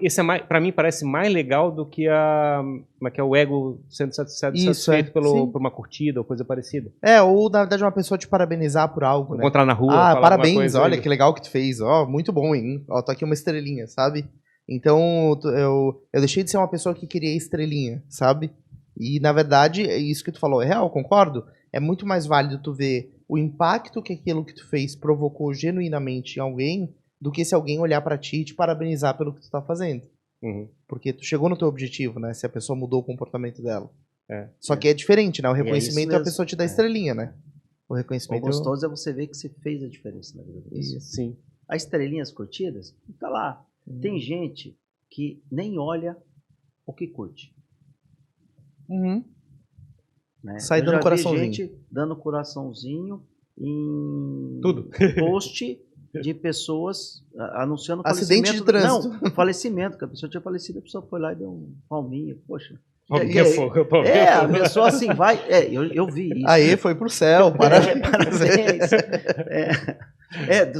esse para mim parece mais legal do que o ego sendo satisfeito por uma curtida ou coisa parecida. Ou na verdade uma pessoa te parabenizar por algo, né? Encontrar na rua, falar parabéns, coisa, olha que legal que tu fez, muito bom, hein? Tô aqui uma estrelinha, sabe? Então, eu deixei de ser uma pessoa que queria estrelinha, sabe? E, na verdade, isso que tu falou é real, concordo? É muito mais válido tu ver o impacto que aquilo que tu fez provocou genuinamente em alguém do que se alguém olhar pra ti e te parabenizar pelo que tu tá fazendo. Porque tu chegou no teu objetivo, né? Se a pessoa mudou o comportamento dela. Só que é diferente, né? O reconhecimento é a pessoa te dá estrelinha, né? O reconhecimento... O gostoso é você ver que você fez a diferença na vida da pessoa. Sim. As estrelinhas curtidas, tá lá. Tem gente que nem olha o que curte. Né? Sai dando coraçãozinho. Gente dando coraçãozinho em tudo post de pessoas anunciando acidente de trânsito. Não, falecimento, que a pessoa tinha falecido, a pessoa foi lá e deu um palminho, poxa. A pessoa assim vai, eu vi isso. Aí foi pro céu, parabéns.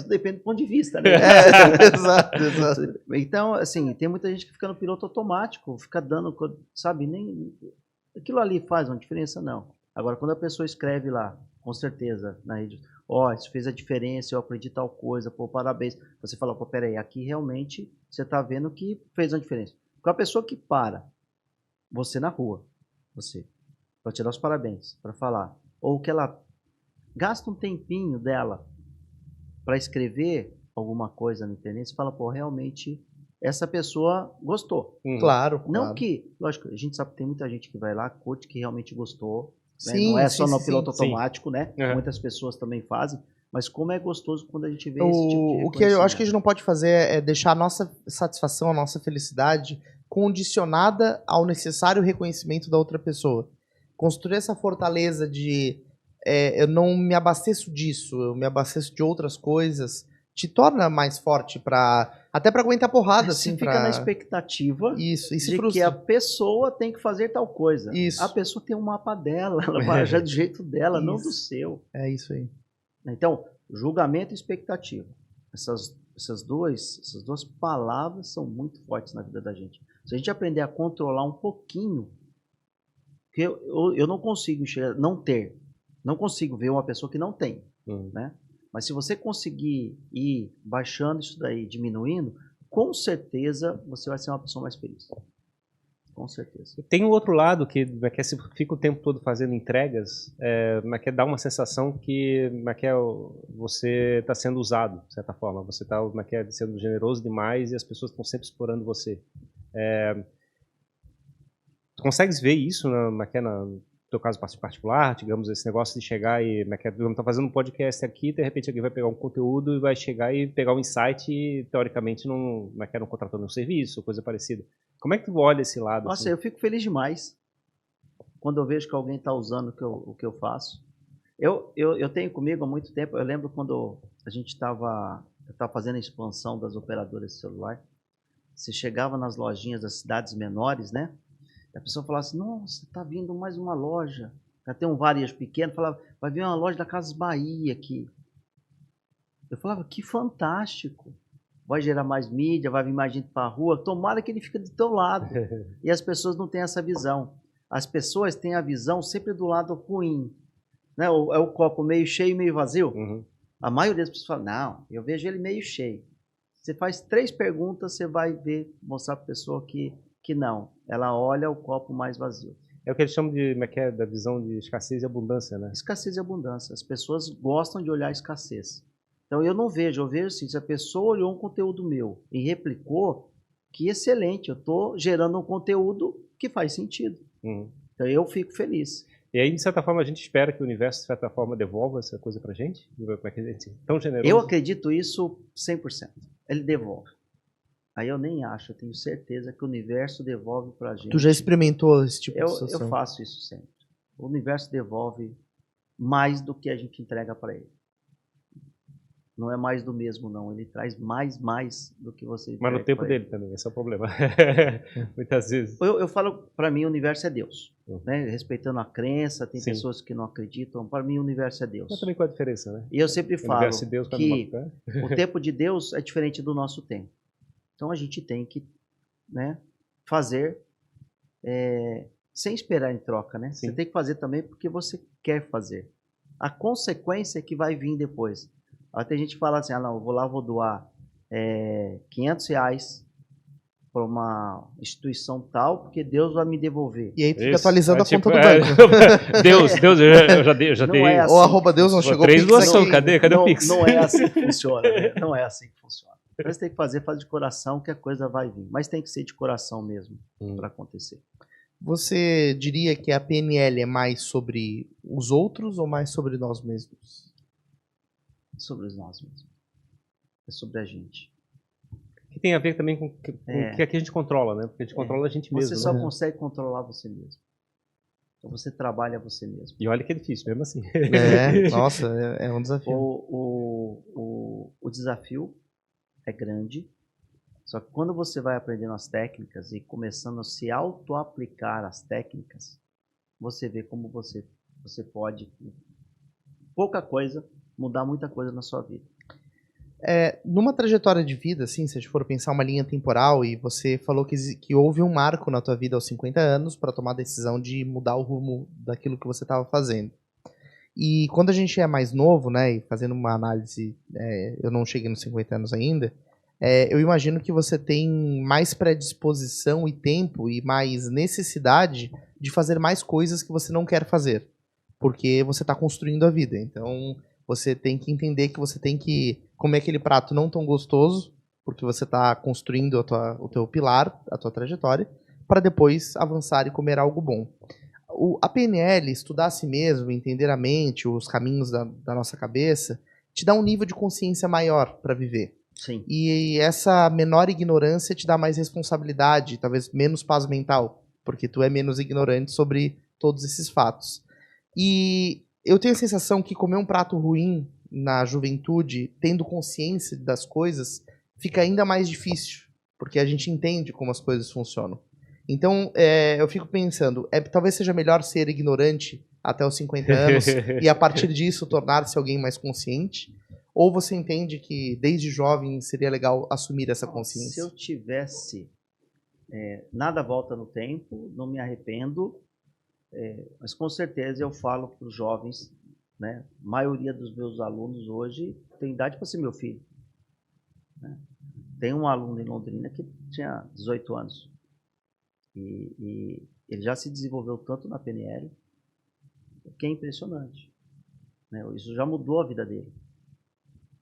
Depende do ponto de vista, né? Exato. Então, assim, tem muita gente que fica no piloto automático, fica dando, sabe, nem... Aquilo ali faz uma diferença, não. Agora, quando a pessoa escreve lá, com certeza, na rede, isso fez a diferença, eu aprendi tal coisa, parabéns. Você fala, peraí, aqui realmente você está vendo que fez uma diferença. Com a pessoa que para, você na rua, para te dar os parabéns, para falar, ou que ela gasta um tempinho dela para escrever alguma coisa na internet, você fala, realmente... essa pessoa gostou. Claro. Não que, lógico, a gente sabe que tem muita gente que vai lá, curte, que realmente gostou. Sim, não é só no piloto automático, né? Uhum. Muitas pessoas também fazem. Mas como é gostoso quando a gente vê esse tipo de O que eu acho que a gente não pode fazer é deixar a nossa satisfação, a nossa felicidade condicionada ao necessário reconhecimento da outra pessoa. Construir essa fortaleza de eu não me abasteço disso, eu me abasteço de outras coisas, te torna mais forte até para aguentar porrada, Você assim, fica na expectativa isso, e se de que frustra. a pessoa tem que fazer tal coisa. Isso. A pessoa tem um mapa dela, ela vai agir do jeito dela, não do seu. É isso aí. Então, julgamento e expectativa. Essas duas palavras são muito fortes na vida da gente. Se a gente aprender a controlar um pouquinho, porque eu não consigo enxergar, não consigo ver uma pessoa que não tem, né? Mas se você conseguir ir baixando isso daí, diminuindo, com certeza você vai ser uma pessoa mais feliz. Com certeza. Tem um outro lado que você fica o tempo todo fazendo entregas, dá uma sensação que você está sendo usado, de certa forma. Você está sendo generoso demais e as pessoas estão sempre explorando você. Tu consegues ver isso no teu caso particular, digamos, esse negócio de chegar e tá fazendo um podcast aqui, de repente alguém vai pegar um conteúdo e vai chegar e pegar um insight e teoricamente não contratando um serviço ou coisa parecida. Como é que tu olha esse lado? Nossa, assim? eu fico feliz demais quando eu vejo que alguém está usando o que eu faço. Eu tenho comigo há muito tempo, eu lembro quando a gente estava fazendo a expansão das operadoras de celular, você chegava nas lojinhas das cidades menores, né? A pessoa falava assim, nossa, tá vindo mais uma loja. Já tem um varejo pequeno, falava, vai vir uma loja da Casas Bahia aqui. Eu falava, que fantástico. Vai gerar mais mídia, vai vir mais gente para a rua. Tomara que ele fique do teu lado. E as pessoas não têm essa visão. As pessoas têm a visão sempre do lado ruim. Né? É o copo meio cheio e meio vazio. Uhum. A maioria das pessoas fala, não, eu vejo ele meio cheio. Você faz 3 perguntas, você vai mostrar para a pessoa que não. Ela olha o copo mais vazio. É o que eles chamam da visão de escassez e abundância, né? Escassez e abundância. As pessoas gostam de olhar a escassez. Então eu vejo assim, se a pessoa olhou um conteúdo meu e replicou, que excelente, eu estou gerando um conteúdo que faz sentido. Então eu fico feliz. E aí, de certa forma, a gente espera que o universo, de certa forma, devolva essa coisa pra gente? Como é que a gente é tão generoso? Eu acredito isso 100%. Ele devolve. Aí eu nem acho, eu tenho certeza que o universo devolve pra gente. Tu já experimentou esse tipo de situação? Eu faço isso sempre. O universo devolve mais do que a gente entrega para ele. Não é mais do mesmo, não. Ele traz mais do que você entrega. Mas no tempo dele também, esse é o problema. Muitas vezes. Eu falo, para mim, o universo é Deus. Né? Respeitando a crença, tem Sim. pessoas que não acreditam. Para mim, o universo é Deus. Mas também qual a diferença, né? E eu sempre falo Deus que o tempo de Deus é diferente do nosso tempo. Então, a gente tem que, né, fazer sem esperar em troca. Né? Você tem que fazer também porque você quer fazer. A consequência é que vai vir depois. Aí tem gente que fala assim, não, eu vou doar R$500 para uma instituição tal, porque Deus vai me devolver. E aí tu fica atualizando a conta do banco. Deus, eu já dei. É assim, ou arroba Deus não chegou. 3 doação, cadê o Pix? Não é assim que funciona, né? Não é assim que funciona. Então você tem que fazer de coração que a coisa vai vir. Mas tem que ser de coração mesmo para acontecer. Você diria que a PNL é mais sobre os outros ou mais sobre nós mesmos? Sobre nós mesmos. É sobre a gente. Que tem a ver também com o que a gente controla, né? Porque a gente controla a gente mesmo. Você só né? consegue controlar você mesmo. Então você trabalha você mesmo. E olha que é difícil, mesmo assim. Nossa, é um desafio. O desafio é grande, só que quando você vai aprendendo as técnicas e começando a se auto-aplicar as técnicas, você vê como você pode, pouca coisa, mudar muita coisa na sua vida. Numa trajetória de vida, assim, se a gente for pensar uma linha temporal, e você falou que houve um marco na tua vida aos 50 anos para tomar a decisão de mudar o rumo daquilo que você estava fazendo. E quando a gente é mais novo, né, e fazendo uma análise, eu não cheguei nos 50 anos ainda, eu imagino que você tem mais predisposição e tempo e mais necessidade de fazer mais coisas que você não quer fazer, porque você está construindo a vida. Então, você tem que entender que você tem que comer aquele prato não tão gostoso, porque você está construindo o teu pilar, a tua trajetória, para depois avançar e comer algo bom. A PNL, estudar a si mesmo, entender a mente, os caminhos da nossa cabeça, te dá um nível de consciência maior para viver. Sim. E essa menor ignorância te dá mais responsabilidade, talvez menos paz mental, porque tu é menos ignorante sobre todos esses fatos. E eu tenho a sensação que comer um prato ruim na juventude, tendo consciência das coisas, fica ainda mais difícil, porque a gente entende como as coisas funcionam. Então, eu fico pensando, talvez seja melhor ser ignorante até os 50 anos e a partir disso tornar-se alguém mais consciente? Ou você entende que desde jovem seria legal assumir essa consciência? Se eu tivesse nada volta no tempo, não me arrependo, mas com certeza eu falo para os jovens, né? A maioria dos meus alunos hoje tem idade para ser meu filho. Né? Tem um aluno em Londrina que tinha 18 anos e ele já se desenvolveu tanto na PNL que é impressionante. Né? Isso já mudou a vida dele.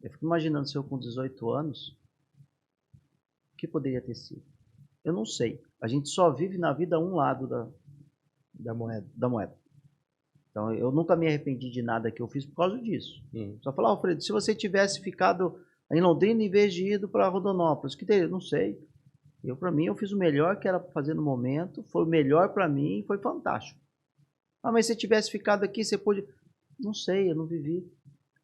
Eu fico imaginando se eu com 18 anos, o que poderia ter sido? Eu não sei. A gente só vive na vida um lado da moeda. Então, eu nunca me arrependi de nada que eu fiz por causa disso. Só falar, Alfredo, se você tivesse ficado em Londrina em vez de ido para Rondonópolis, que teria? Não sei. Para mim, eu fiz o melhor que era para fazer no momento, foi o melhor para mim e foi fantástico. Ah, mas se você tivesse ficado aqui, você pôde... Não sei, eu não vivi.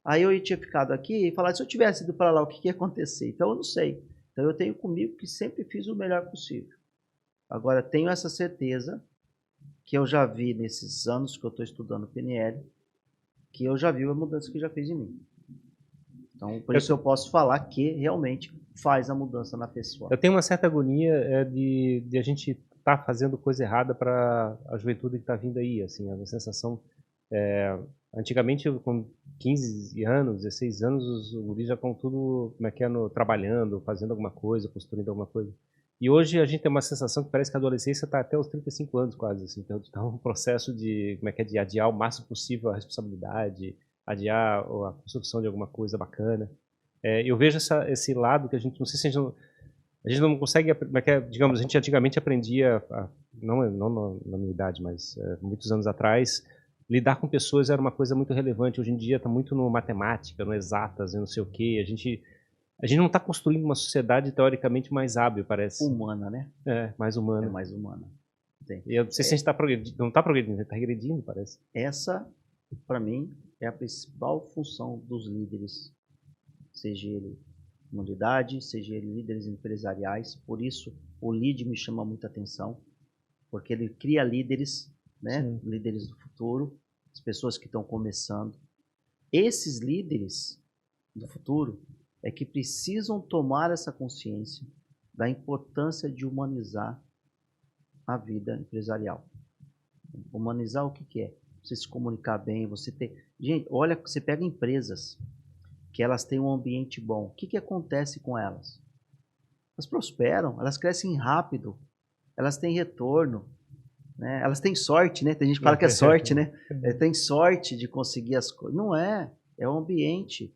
Aí eu tinha ficado aqui e falar, se eu tivesse ido para lá, o que ia acontecer? Então, eu não sei. Então, eu tenho comigo que sempre fiz o melhor possível. Agora, tenho essa certeza que eu já vi nesses anos que eu estou estudando PNL, que eu já vi a mudança que já fez em mim. Então, por isso eu posso falar que realmente faz a mudança na pessoa. Eu tenho uma certa agonia de a gente estar fazendo coisa errada para a juventude que está vindo aí. Assim, a sensação... antigamente, com 15 anos, 16 anos, os guris já estão tudo trabalhando, fazendo alguma coisa, construindo alguma coisa. E hoje a gente tem uma sensação que parece que a adolescência está até os 35 anos quase. Assim. Então está um processo de adiar o máximo possível a responsabilidade, adiar a construção de alguma coisa bacana. Eu vejo esse lado que a gente, não sei se a gente não consegue, digamos, a gente antigamente aprendia, não na minha idade, mas muitos anos atrás, lidar com pessoas era uma coisa muito relevante. Hoje em dia está muito no matemática, no exatas, não sei o quê. A gente não está construindo uma sociedade teoricamente mais hábil, parece. Humana, né? Mais humana. É mais humana. E eu não sei se a gente não está progredindo, está regredindo, parece. Essa, para mim, é a principal função dos líderes, seja ele comunidade, seja ele líderes empresariais. Por isso, o LEAD me chama muita atenção, porque ele cria líderes, né? Líderes do futuro, as pessoas que estão começando. Esses líderes do futuro é que precisam tomar essa consciência da importância de humanizar a vida empresarial. Humanizar o que é? Você se comunicar bem, você ter... Gente, olha, você pega empresas que elas têm um ambiente bom. O que acontece com elas? Elas prosperam, elas crescem rápido, elas têm retorno, né? Elas têm sorte, né? Tem gente que fala que é sorte, né? Tem sorte de conseguir as coisas. Não é, é o ambiente.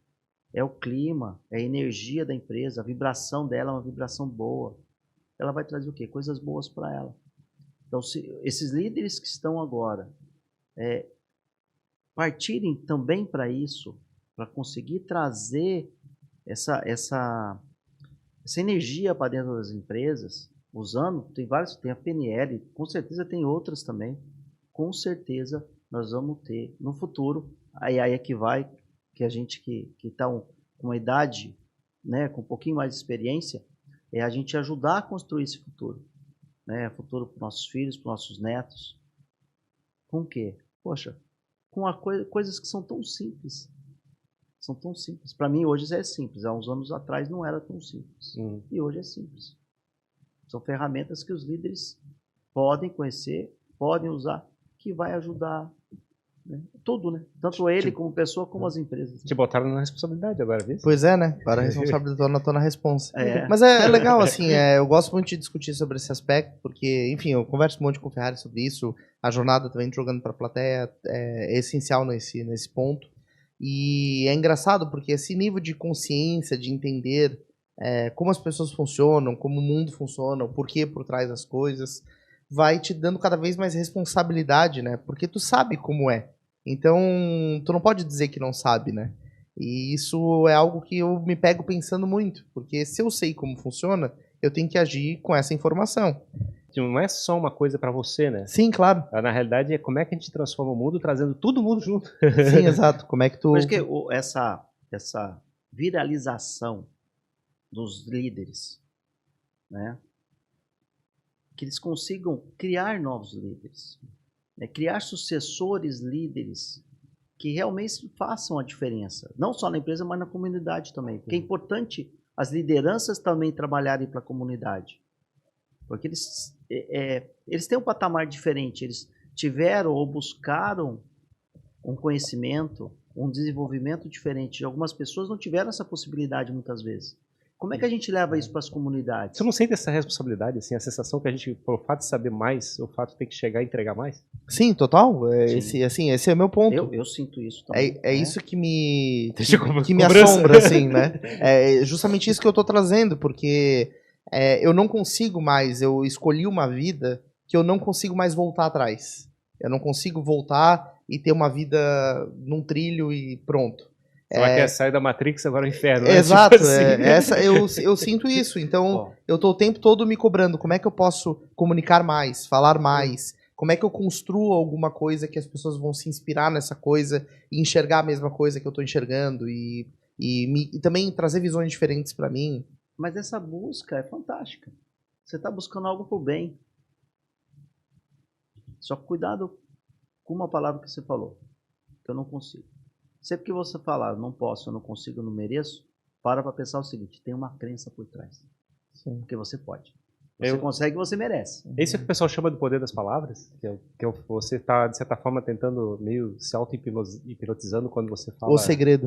É o clima, é a energia da empresa, a vibração dela é uma vibração boa. Ela vai trazer o quê? Coisas boas para ela. Então, se esses líderes que estão agora partirem também para isso, para conseguir trazer essa energia para dentro das empresas, usando, tem a PNL, com certeza tem outras também, com certeza nós vamos ter no futuro, aí é que vai, que a gente que está com uma idade, né, com um pouquinho mais de experiência, é a gente ajudar a construir esse futuro. Né, futuro para os nossos filhos, para os nossos netos. Com o quê? Poxa, com coisas que são tão simples. São tão simples. Para mim hoje é simples. Há uns anos atrás não era tão simples. E hoje é simples. São ferramentas que os líderes podem conhecer, podem usar, que vai ajudar, né? Tudo, né? Tanto ele como pessoa, como as empresas. Te botaram na responsabilidade agora, viu? Pois é, né? Para a responsabilidade, tô na responsa. Mas é legal, assim, eu gosto muito de discutir sobre esse aspecto, porque, enfim, eu converso um monte com o Ferrari sobre isso, a jornada também jogando para a plateia é essencial nesse ponto. E é engraçado, porque esse nível de consciência, de entender como as pessoas funcionam, como o mundo funciona, o porquê por trás das coisas, vai te dando cada vez mais responsabilidade, né? Porque tu sabe como é. Então, tu não pode dizer que não sabe, né? E isso é algo que eu me pego pensando muito, porque se eu sei como funciona, eu tenho que agir com essa informação. não é só uma coisa para você, né? Sim, claro. Na realidade, é como é que a gente transforma o mundo trazendo todo mundo junto. Sim, exato. Como é que tu... Mas que essa viralização dos líderes, né? Que eles consigam criar novos líderes, né? Criar sucessores líderes que realmente façam a diferença, não só na empresa, mas na comunidade também. Porque é importante as lideranças também trabalharem para a comunidade, porque eles têm um patamar diferente, eles tiveram ou buscaram um conhecimento, um desenvolvimento diferente. Algumas pessoas não tiveram essa possibilidade muitas vezes. Como é que a gente leva isso para as comunidades? Você não sente essa responsabilidade, assim, a sensação que a gente, pelo fato de saber mais, o fato de ter que chegar e entregar mais? Sim, total. Sim. Esse é o meu ponto. Eu sinto isso também. É isso que me Cobrança. assombra, assim, né? É justamente isso que eu tô trazendo, porque eu não consigo mais, eu escolhi uma vida que eu não consigo mais voltar atrás. Eu não consigo voltar e ter uma vida num trilho e pronto. Você vai sair da Matrix agora é o inferno, né? Exato, Tipo assim. eu sinto isso. Então, eu tô o tempo todo me cobrando. Como é que eu posso comunicar mais, falar mais? Como é que eu construo alguma coisa que as pessoas vão se inspirar nessa coisa e enxergar a mesma coisa que eu tô enxergando e também trazer visões diferentes para mim? Mas essa busca é fantástica. Você está buscando algo pro bem. Só cuidado com uma palavra que você falou, que eu não consigo. Sempre que você falar, não posso, eu não consigo, eu não mereço, para pensar o seguinte, tem uma crença por trás. Sim. Porque você pode. Você consegue, você merece. Esse é o que o pessoal chama de poder das palavras, você está, de certa forma, tentando meio se auto-hipnotizando quando você fala... O segredo.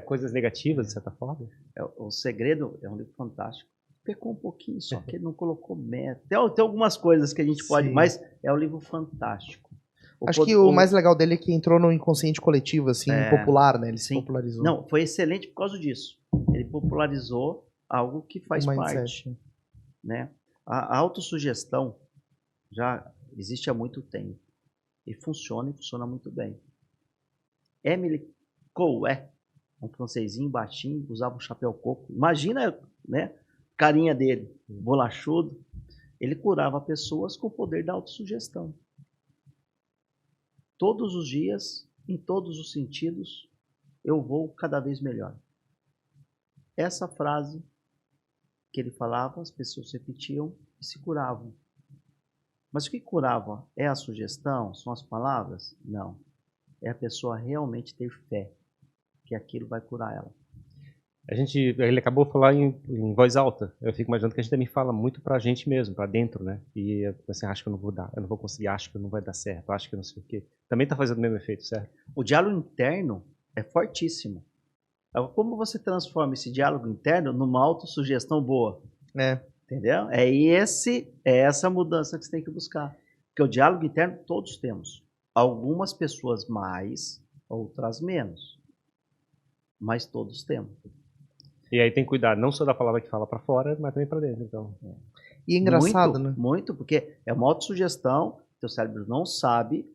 Coisas negativas, de certa forma. O Segredo é um livro fantástico. Pecou um pouquinho, só que ele não colocou meta. Tem algumas coisas que a gente pode, mas é um livro fantástico. Acho que o mais legal dele é que entrou no inconsciente coletivo, assim, popular, né? Ele se popularizou. Não, foi excelente por causa disso. Ele popularizou algo que faz parte. Né? A autossugestão já existe há muito tempo. E funciona muito bem. Emily Coué, um francesinho baixinho, usava um chapéu coco. Imagina, né? Carinha dele, bolachudo. Ele curava pessoas com o poder da autossugestão. Todos os dias, em todos os sentidos, eu vou cada vez melhor. Essa frase que ele falava, as pessoas repetiam e se curavam. Mas o que curava? É a sugestão? São as palavras? Não. É a pessoa realmente ter fé que aquilo vai curar ela. Ele acabou de falar em voz alta. Eu fico imaginando que a gente também fala muito pra gente mesmo, pra dentro, né? E assim, acho que eu não vou dar, eu não vou conseguir, acho que não vai dar certo, acho que não sei o quê. Também tá fazendo o mesmo efeito, certo? O diálogo interno é fortíssimo. Como você transforma esse diálogo interno numa autossugestão boa? Entendeu? É essa mudança que você tem que buscar. Porque o diálogo interno todos temos. Algumas pessoas mais, outras menos. Mas todos temos. E aí tem que cuidar não só da palavra que fala para fora, mas também para dentro. Então. E é engraçado, né? Muito, porque é uma autossugestão, teu cérebro não sabe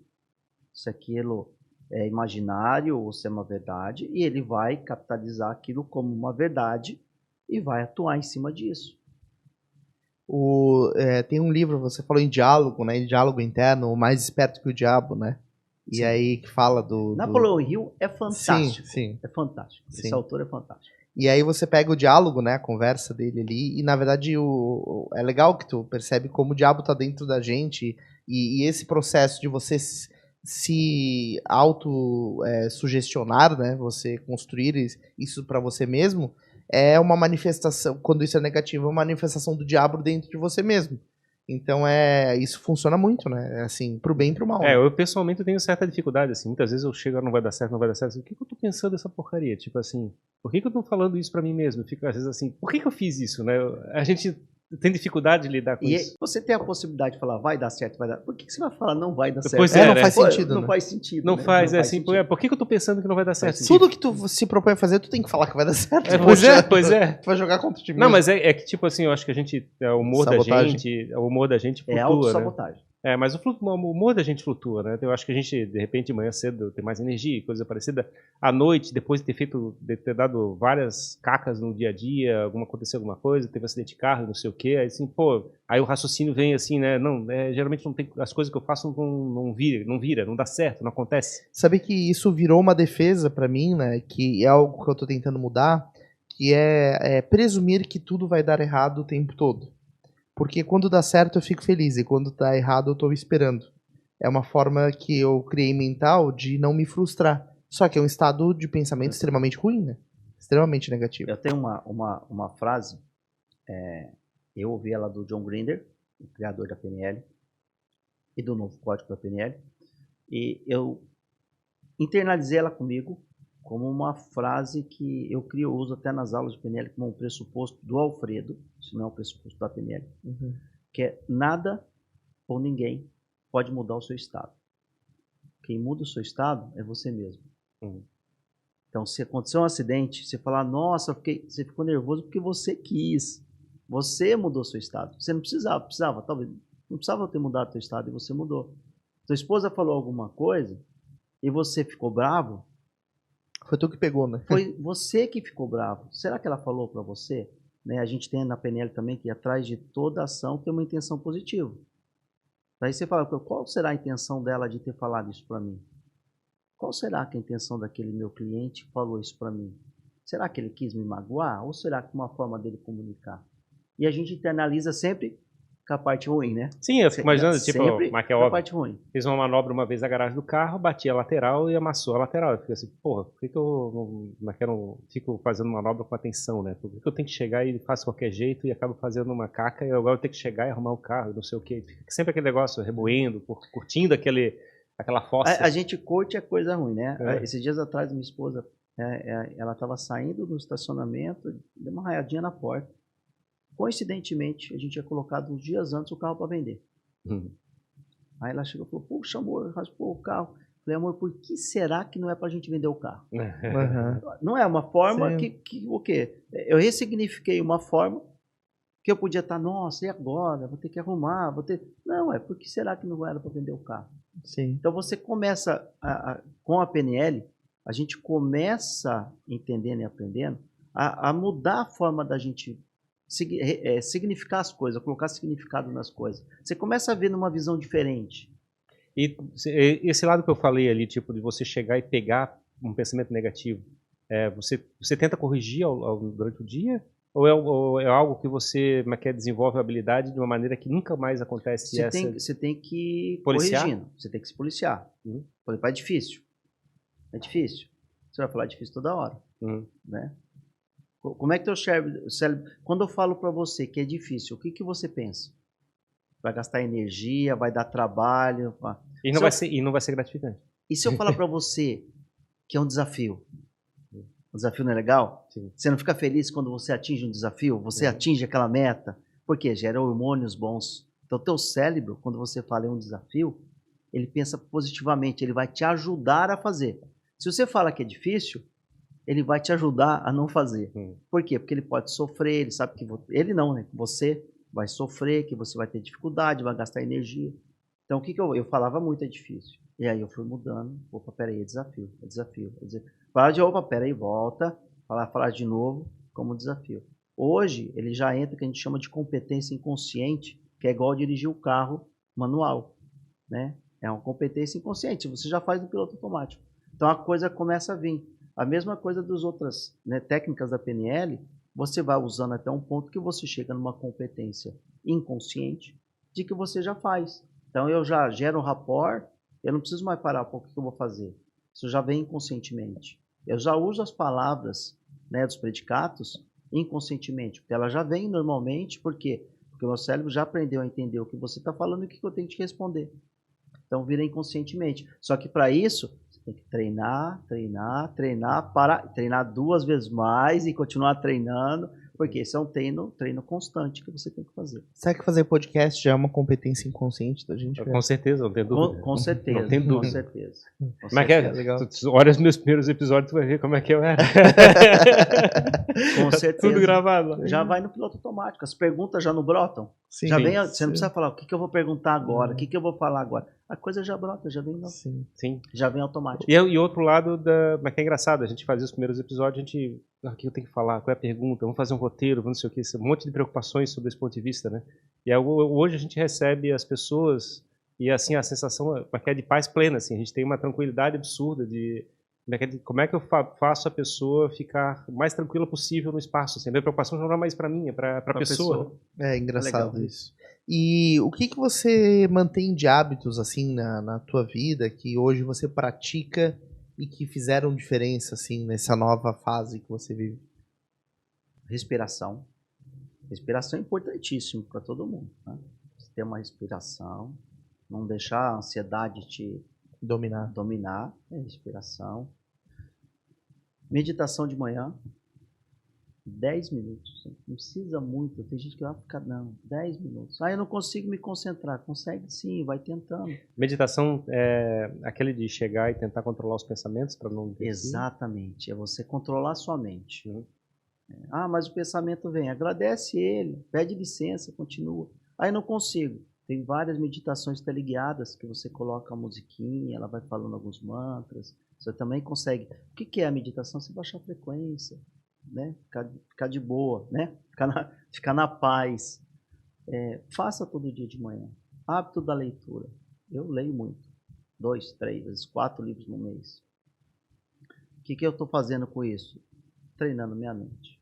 se aquilo é imaginário ou se é uma verdade, e ele vai capitalizar aquilo como uma verdade e vai atuar em cima disso. Tem um livro, você falou em diálogo, né? Em diálogo interno, o mais esperto que o diabo, né? E aí que fala do... Napoleão Hill é fantástico. Sim. É fantástico. Esse autor é fantástico. E aí você pega o diálogo, né, a conversa dele ali, e na verdade é legal que tu percebe como o diabo tá dentro da gente, e esse processo de você se auto-sugestionar, né, você construir isso para você mesmo, é uma manifestação, quando isso é negativo, é uma manifestação do diabo dentro de você mesmo. Então isso funciona muito, né? Assim, pro bem e pro mal. Eu pessoalmente tenho certa dificuldade, assim, muitas vezes eu chego, não vai dar certo. O que eu tô pensando nessa porcaria? Tipo assim, por que eu tô falando isso pra mim mesmo? Eu fico às vezes assim, por que eu fiz isso, né? A gente tem dificuldade de lidar com isso. E você tem a possibilidade de falar, vai dar certo, vai dar. Por que você vai falar, não vai dar certo? Pois não faz sentido. Não faz sentido. Não faz, assim, por que eu tô pensando que não vai dar certo? Tudo que tu se propõe a fazer, tu tem que falar que vai dar certo. Pois é. Tu vai jogar contra o time. Não, mas é que tipo assim, eu acho que a gente, o humor da gente É flutua, autossabotagem. Mas o humor da gente flutua, né? Eu acho que a gente, de repente, de manhã cedo tem mais energia, coisa parecida. À noite, depois de ter dado várias cacas no dia a dia, aconteceu alguma coisa, teve um acidente de carro, não sei o quê, aí assim, pô, aí o raciocínio vem assim, né? Não, geralmente não tem, as coisas que eu faço não vira, não dá certo, não acontece. Sabe que isso virou uma defesa pra mim, né? Que é algo que eu tô tentando mudar, que é presumir que tudo vai dar errado o tempo todo. Porque quando dá certo eu fico feliz e quando dá errado eu tô esperando. É uma forma que eu criei mental de não me frustrar. Só que é um estado de pensamento extremamente ruim, né? Extremamente negativo. Eu tenho uma frase, eu ouvi ela do John Grinder, o criador da PNL, e do novo código da PNL, e eu internalizei ela comigo como uma frase que eu uso até nas aulas de PNL como um pressuposto do Alfredo, se não é o pressuposto da PNL, que é: nada ou ninguém pode mudar o seu estado. Quem muda o seu estado é você mesmo. Então, se acontecer um acidente, você falar, nossa, você ficou nervoso porque você quis. Você mudou seu estado. Você não precisava, talvez, não precisava ter mudado seu estado e você mudou. Sua esposa falou alguma coisa e você ficou bravo. Foi tu que pegou, né? Foi você que ficou bravo. Será que ela falou para você? Né? A gente tem na PNL também que atrás de toda ação tem uma intenção positiva. Daí você fala, qual será a intenção dela de ter falado isso para mim? Qual será que a intenção daquele meu cliente que falou isso para mim? Será que ele quis me magoar? Ou será que uma forma dele comunicar? E a gente internaliza sempre com a parte ruim, né? Sim, eu fico imaginando, tipo, sempre a parte ruim. Fiz uma manobra uma vez na garagem do carro, bati a lateral e amassou a lateral. Eu fiquei assim, porra, por que eu não fico fazendo manobra com atenção, né? Por que eu tenho que chegar e faço de qualquer jeito e acabo fazendo uma caca e agora eu tenho que chegar e arrumar o carro, não sei o quê. Fica sempre aquele negócio remoendo, curtindo aquela fossa. A gente curte a coisa ruim, né? Esses dias atrás, minha esposa, ela estava saindo do estacionamento, deu uma raiadinha na porta. Coincidentemente, a gente tinha colocado uns dias antes o carro para vender. Aí ela chegou e falou, puxa, amor, raspou o carro. Eu falei, amor, por que será que não é para a gente vender o carro? Não é uma forma o quê? Eu ressignifiquei uma forma que eu podia estar, nossa, e agora? Vou ter que arrumar, Não, por que será que não era para vender o carro? Sim. Então você começa, com a PNL, a gente começa entendendo e aprendendo a mudar a forma da gente significar as coisas, colocar significado nas coisas. Você começa a ver numa visão diferente. E esse lado que eu falei ali, tipo, de você chegar e pegar um pensamento negativo, você tenta corrigir durante o dia? Ou é algo que você desenvolve a habilidade de uma maneira que nunca mais acontece? Você tem que ir corrigindo. Você tem que se policiar. Por exemplo, é difícil. É difícil. Você vai falar difícil toda hora. Né? Como é que teu cérebro... Quando eu falo para você que é difícil, o que você pensa? Vai gastar energia, vai dar trabalho... E não vai ser gratificante. E se eu falar para você que é um desafio? O desafio não é legal? Sim. Você não fica feliz quando você atinge um desafio? Você atinge aquela meta? Porque gera hormônios bons. Então, teu cérebro, quando você fala em um desafio, ele pensa positivamente, ele vai te ajudar a fazer. Se você fala que é difícil, ele vai te ajudar a não fazer. Por quê? Porque ele pode sofrer, ele sabe que... Ele não, né? Você vai sofrer, que você vai ter dificuldade, vai gastar energia. Então, o que eu falava muito é difícil. E aí eu fui mudando. Opa, peraí, é desafio. Fala de opa, peraí, volta. Falar de novo como desafio. Hoje, ele já entra o que a gente chama de competência inconsciente, que é igual dirigir o carro manual. Né? É uma competência inconsciente. Você já faz no piloto automático. Então, a coisa começa a vir. A mesma coisa das outras, né, técnicas da PNL, você vai usando até um ponto que você chega numa competência inconsciente de que você já faz. Então, eu já gero um rapport, eu não preciso mais parar para o que eu vou fazer. Isso já vem inconscientemente. Eu já uso as palavras, né, dos predicados inconscientemente, porque ela já vem normalmente, por quê? Porque o meu cérebro já aprendeu a entender o que você está falando e o que eu tenho que te responder. Então, vira inconscientemente. Só que para isso, você tem que treinar, treinar 2 vezes mais e continuar treinando Porque esse é um treino constante que você tem que fazer. Será que fazer podcast já é uma competência inconsciente da gente? Com certeza, não tem dúvida. Com certeza. Não tem dúvida. Com certeza. Como é que é? Legal. Tu olha os meus primeiros episódios, tu vai ver como é que eu era. Com certeza. Tudo gravado. Já vai no piloto automático. As perguntas já não brotam. Sim, Já sim, vem, você não precisa falar o que eu vou perguntar agora, o que eu vou falar agora. A coisa já brota, já vem, Sim. já vem automático. E outro lado, mas que é engraçado, a gente fazia os primeiros episódios, a gente, o que eu tenho que falar, qual é a pergunta, vamos fazer um roteiro, vamos não sei o que, um monte de preocupações sobre esse ponto de vista, né? E aí, hoje a gente recebe as pessoas e assim, a sensação é de paz plena, assim, a gente tem uma tranquilidade absurda de como é que eu faço a pessoa ficar o mais tranquila possível no espaço, assim, a minha preocupação não é mais para mim, é para a pessoa. É engraçado isso. E o que você mantém de hábitos assim na tua vida que hoje você pratica e que fizeram diferença assim nessa nova fase que você vive? Respiração. Respiração é importantíssimo para todo mundo, né? Você ter uma respiração, não deixar a ansiedade te dominar. Respiração. Meditação de manhã. 10 minutos. Não precisa muito. Tem gente que vai ficar, 10 minutos. Eu não consigo me concentrar. Consegue sim, vai tentando. Meditação é aquele de chegar e tentar controlar os pensamentos para não... Exatamente. É você controlar a sua mente. Mas o pensamento vem. Agradece ele. Pede licença, continua. Eu não consigo. Tem várias meditações teleguiadas que você coloca a musiquinha, ela vai falando alguns mantras. Você também consegue. O que é a meditação? Você baixar a frequência. Né? Ficar de boa, né? Ficar na paz. Faça todo dia de manhã. Hábito da leitura. Eu leio muito. 2, 3, às vezes 4 livros no mês. O que eu estou fazendo com isso? Treinando minha mente.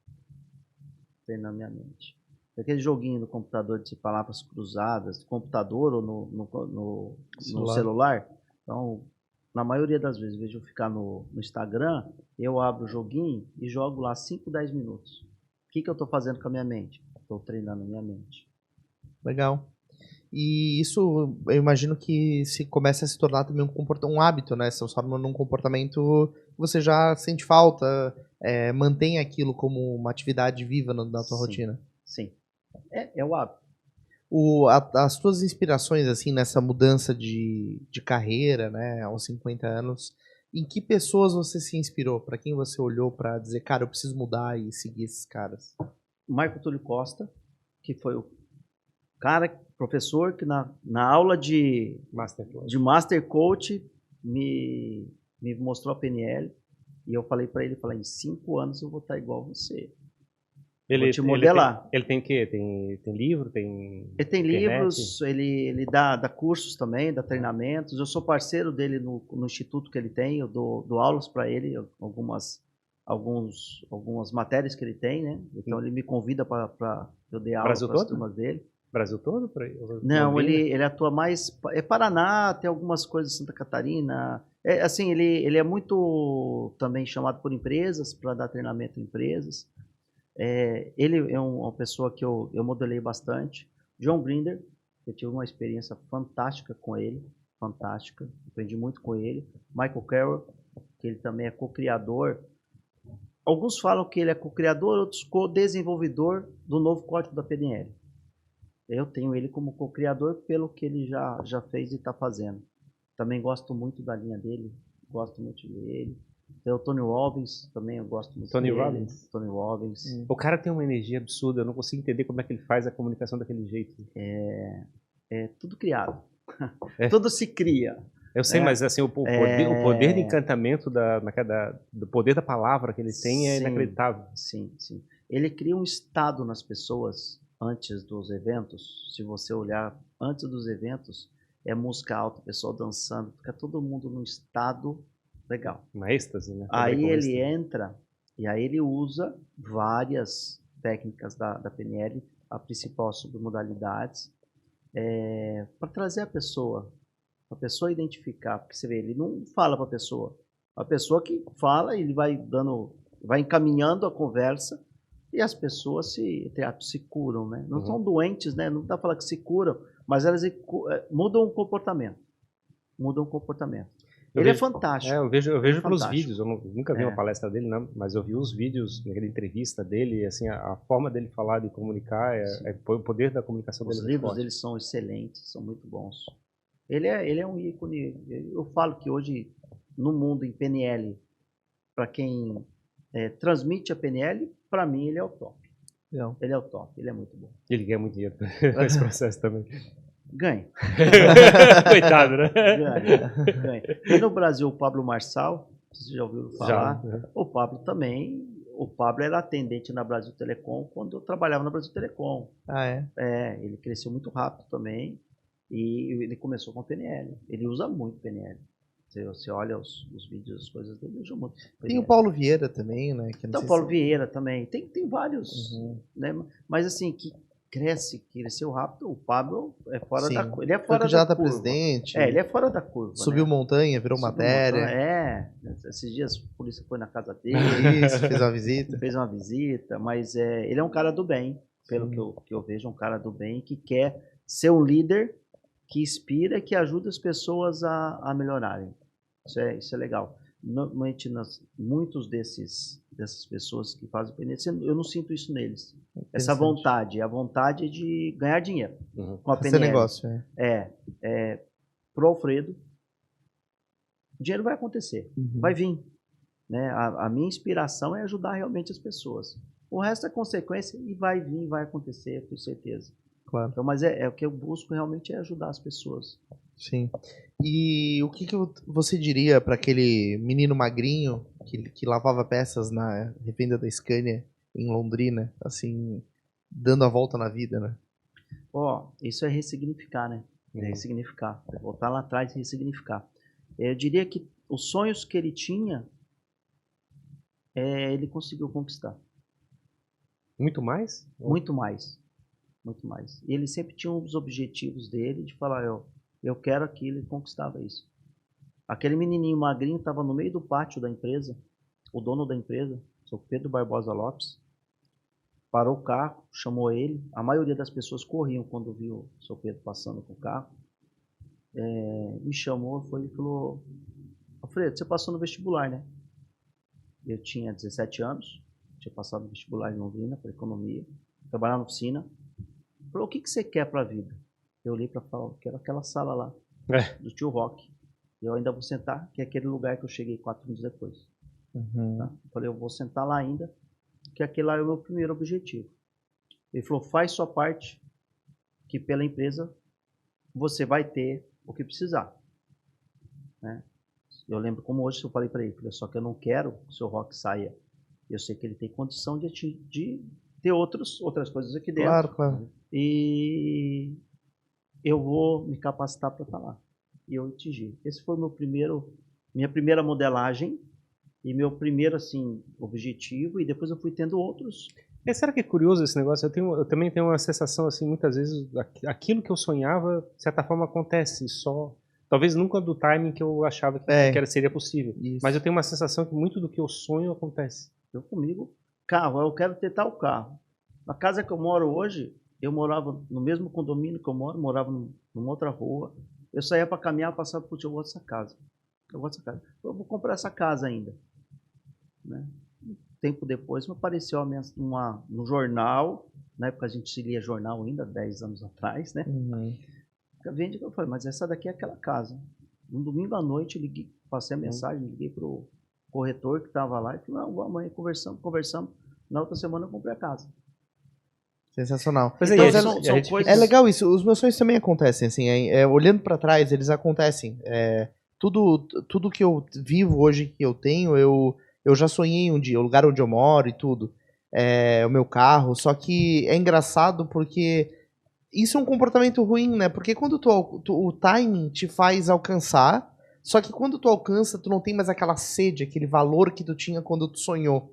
Aquele joguinho no computador de palavras cruzadas, no computador ou no celular. Então, na maioria das vezes, em vez de eu ficar no Instagram, eu abro o joguinho e jogo lá 5, 10 minutos. O que eu estou fazendo com a minha mente? Estou treinando a minha mente. Legal. E isso, eu imagino que se começa a se tornar também um hábito, né? Se transforma num comportamento que você já sente falta, mantém aquilo como uma atividade viva na tua rotina. Sim. É o hábito. As tuas inspirações, assim, nessa mudança de carreira, né, aos 50 anos, em que pessoas você se inspirou? Para quem você olhou para dizer, cara, eu preciso mudar e seguir esses caras? Marco Túlio Costa, que foi o cara, professor, que na aula de Master Coach me mostrou a PNL, e eu falei para ele, em 5 anos eu vou estar igual a você. Vou te modelar. Ele tem o quê? Tem livro? Ele tem livros, ele dá cursos também, dá treinamentos. Eu sou parceiro dele no instituto que ele tem, eu dou aulas para ele, algumas matérias que ele tem, né? Então ele me convida para eu dar aulas para as turmas dele. Brasil todo? Não, ele atua mais... Paraná, tem algumas coisas em Santa Catarina. Assim, ele é muito também chamado por empresas, para dar treinamento em empresas. Ele é uma pessoa que eu modelei bastante. John Grinder, eu tive uma experiência fantástica com ele, fantástica, aprendi muito com ele. Michael Carroll, que ele também é co-criador. Alguns falam que ele é co-criador, outros co-desenvolvedor do novo código da PNL. Eu tenho ele como co-criador pelo que ele já fez e está fazendo. Também gosto muito da linha dele, gosto muito dele. Tem o Tony Robbins, também eu gosto muito dele. Tony Robbins. O cara tem uma energia absurda, eu não consigo entender como é que ele faz a comunicação daquele jeito. É tudo criado. Tudo se cria. Eu sei, mas assim, o poder de encantamento do poder da palavra que ele tem é inacreditável. Sim. Ele cria um estado nas pessoas antes dos eventos. Se você olhar antes dos eventos, é música alta, o pessoal dançando, fica todo mundo num estado legal. Uma êxtase, né? Aí ele entra e aí ele usa várias técnicas da PNL, a principal sobre modalidades, para trazer a pessoa identificar, porque você vê, ele não fala para a pessoa que fala, ele vai encaminhando a conversa e as pessoas se curam, né? Não são doentes, né? Não dá para falar que se curam, mas elas mudam o comportamento. Ele é fantástico. Eu vejo pelos fantástico. vídeos, eu nunca vi uma palestra dele, não, mas eu vi os vídeos, naquela entrevista dele, assim, a forma dele falar, de comunicar, o poder da comunicação dele. Os livros dele são excelentes, são muito bons. Ele é um ícone. Eu falo que hoje, no mundo em PNL, para quem transmite a PNL, para mim ele é o top. Não. Ele é o top, ele é muito bom. Ele ganha muito dinheiro nesse processo também. Ganha. Coitado, né? Ganha. E no Brasil, o Pablo Marçal, você já ouviu falar? Já. O Pablo também. O Pablo era atendente na Brasil Telecom quando eu trabalhava na Brasil Telecom. Ah, é? Ele cresceu muito rápido também e ele começou com PNL. Ele usa muito PNL. Você olha os vídeos, as coisas dele, ele usa muito PNL. Tem o Paulo Vieira também, né? Que Então, Paulo Vieira também. Tem vários, né? Mas assim, que cresceu rápido. O Pablo é fora da curva. Ele é fora da curva. Presidente. Ele é fora da curva. Subiu montanha, virou matéria. Esses dias a polícia foi na casa dele. Isso, fez uma visita. Fez uma visita, mas ele é um cara do bem, pelo que eu vejo, um cara do bem que quer ser um líder que inspira e que ajuda as pessoas a melhorarem. Isso é legal. Normalmente, muitos dessas pessoas que fazem PNL, eu não sinto isso neles. Essa vontade, a vontade de ganhar dinheiro com a PNL. Esse negócio, Pro Alfredo, o dinheiro vai acontecer, vai vir. Né? A minha inspiração é ajudar realmente as pessoas. O resto é consequência e vai vir, vai acontecer, tenho certeza. Claro. Então, mas o que eu busco realmente é ajudar as pessoas. Sim. E o que você diria para aquele menino magrinho que lavava peças na revenda da Scania em Londrina, assim, dando a volta na vida, né? Isso é ressignificar, né? É ressignificar. É voltar lá atrás e ressignificar. Eu diria que os sonhos que ele tinha, ele conseguiu conquistar. Muito mais? Muito mais. Muito mais. E ele sempre tinha os objetivos dele de falar, eu quero aquilo, e conquistava isso. Aquele menininho magrinho estava no meio do pátio da empresa, o dono da empresa, o seu Pedro Barbosa Lopes, parou o carro, chamou ele, a maioria das pessoas corriam quando viu o seu Pedro passando com o carro, me chamou e falou, Alfredo, você passou no vestibular, né? Eu tinha 17 anos, tinha passado no vestibular em Londrina para economia, trabalhava na oficina. Falou, o que você quer para a vida? Eu olhei para falar, eu quero aquela sala lá, do tio Rock. Eu ainda vou sentar, que é aquele lugar que eu cheguei 4 anos depois. Tá? Eu falei, eu vou sentar lá ainda, que aquele lá é o meu primeiro objetivo. Ele falou, faz sua parte, que pela empresa você vai ter o que precisar. Né? Eu lembro como hoje eu falei para ele, só que eu não quero que o seu Rock saia. Eu sei que ele tem condição de ter outras coisas aqui dentro. Claro. E eu vou me capacitar para estar lá. E eu atingi. Esse foi minha primeira modelagem e meu primeiro objetivo, e depois eu fui tendo outros. Será que é curioso esse negócio? Eu também tenho uma sensação assim, muitas vezes, aquilo que eu sonhava, de certa forma, acontece só. Talvez nunca do timing que eu achava que seria possível. Isso. Mas eu tenho uma sensação que muito do que eu sonho acontece. Comigo, carro, eu quero ter tal carro. Na casa que eu moro hoje, eu morava no mesmo condomínio que eu morava numa outra rua. Eu saía para caminhar, passava por eu gosto dessa casa. Eu vou comprar essa casa ainda. Né? Tempo depois, me apareceu no jornal, na época a gente se lia jornal ainda, 10 anos atrás, né? Eu falei, mas essa daqui é aquela casa. Um domingo à noite, passei a mensagem, liguei para o corretor que estava lá e falei, não, vamos aí, conversamos. Na outra semana eu comprei a casa. Sensacional. Então, é legal isso. Os meus sonhos também acontecem, assim, olhando para trás, eles acontecem. Tudo que eu vivo hoje, que eu tenho, eu já sonhei um dia, o lugar onde eu moro e tudo, o meu carro. Só que é engraçado porque isso é um comportamento ruim, né? Porque quando o timing te faz alcançar, só que quando tu alcança, tu não tem mais aquela sede, aquele valor que tu tinha quando tu sonhou.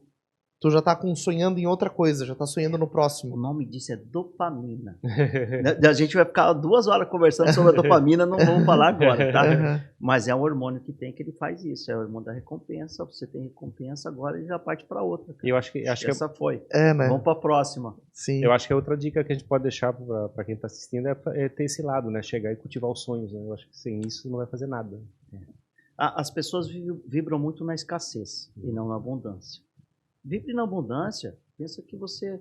Tu já tá sonhando em outra coisa, já tá sonhando no próximo. O nome disso é dopamina. A gente vai ficar 2 horas conversando sobre a dopamina, não vamos falar agora, tá? Mas é um hormônio que ele faz isso, é o hormônio da recompensa. Você tem recompensa, agora ele já parte para outra. Eu acho que essa foi. Né? Vamos para a próxima. Sim. Eu acho que a outra dica que a gente pode deixar para quem tá assistindo é ter esse lado, né? Chegar e cultivar os sonhos, né? Eu acho que sem isso não vai fazer nada. as pessoas vibram muito na escassez e não na abundância. Vibre na abundância, pensa que você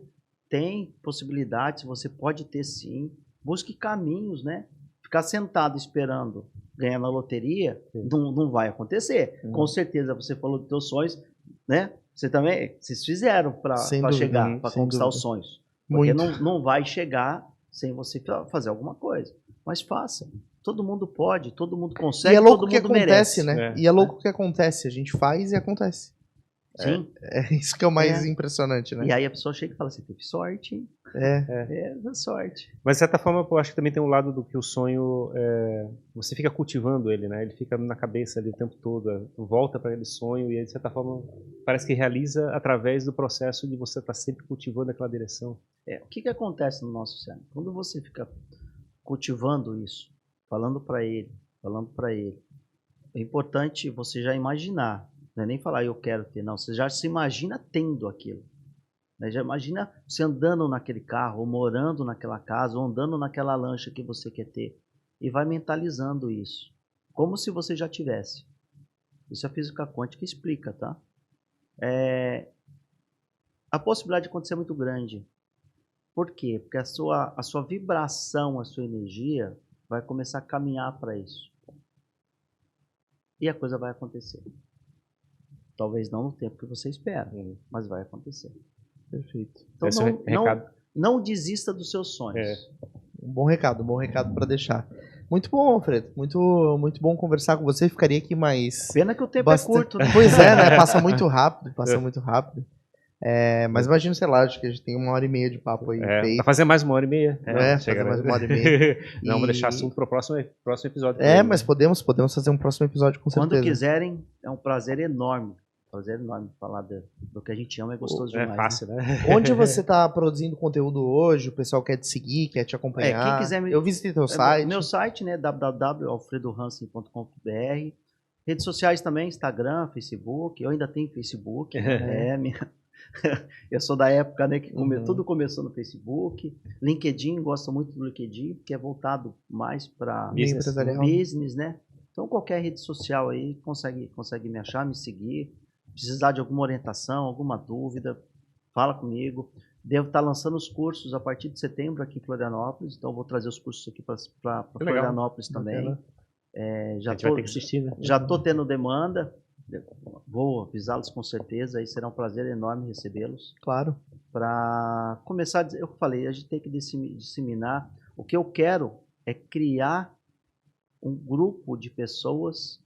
tem possibilidades, você pode ter sim. Busque caminhos, né? Ficar sentado esperando ganhar na loteria não vai acontecer. Com certeza, você falou dos seus sonhos, né? Vocês fizeram para chegar, para conquistar os sonhos. Porque não vai chegar sem você fazer alguma coisa. Mas faça. Todo mundo pode, todo mundo consegue, e é louco todo que mundo acontece, merece. né? E é louco que acontece. A gente faz e acontece. Sim. É isso que é o mais impressionante, né? E aí a pessoa chega e fala assim, teve sorte, hein? Sorte. Mas de certa forma, eu acho que também tem um lado do que o sonho, você fica cultivando ele, né? Ele fica na cabeça ali o tempo todo, volta para aquele sonho e de certa forma parece que realiza através do processo de você estar sempre cultivando aquela direção. O que acontece no nosso cérebro? Quando você fica cultivando isso, falando para ele, é importante você já imaginar, não é nem falar eu quero ter, não, você já se imagina tendo aquilo. Já imagina você andando naquele carro, ou morando naquela casa, ou andando naquela lancha que você quer ter. E vai mentalizando isso. Como se você já tivesse. Isso é a física quântica explica, tá? A possibilidade de acontecer é muito grande. Por quê? Porque a sua vibração, a sua energia vai começar a caminhar para isso. E a coisa vai acontecer. Talvez não no tempo que você espera, mas vai acontecer. Perfeito. Então não desista dos seus sonhos. Um bom recado para deixar. Muito bom, Alfredo. Muito bom conversar com você. Ficaria aqui mais... Pena que o tempo é curto, né? Pois é, né? Passa muito rápido, mas imagina, sei lá, acho que a gente tem 1h30 de papo aí. Vai fazer mais 1h30. Fazer mais 1h30. Não, vamos deixar assunto para o próximo episódio. Mas podemos fazer um próximo episódio com certeza. Quando quiserem, é um prazer enorme. Falar do que a gente ama, é gostoso demais. É fácil, né? Onde você está produzindo conteúdo hoje? O pessoal quer te seguir, quer te acompanhar? Quem quiser eu visitei teu site. Meu site, né? www.alfredohansen.com.br. Redes sociais também, Instagram, Facebook. Eu ainda tenho Facebook. Eu sou da época, né, que tudo começou no Facebook. LinkedIn, gosto muito do LinkedIn, porque é voltado mais para business, né? Então qualquer rede social aí consegue me achar, me seguir. Precisar de alguma orientação, alguma dúvida, fala comigo. Devo estar lançando os cursos a partir de setembro aqui em Florianópolis, então vou trazer os cursos aqui para Florianópolis também. Já estou tendo demanda, vou avisá-los com certeza, aí será um prazer enorme recebê-los. Claro. Para começar a dizer, eu falei, a gente tem que disseminar. O que eu quero é criar um grupo de pessoas,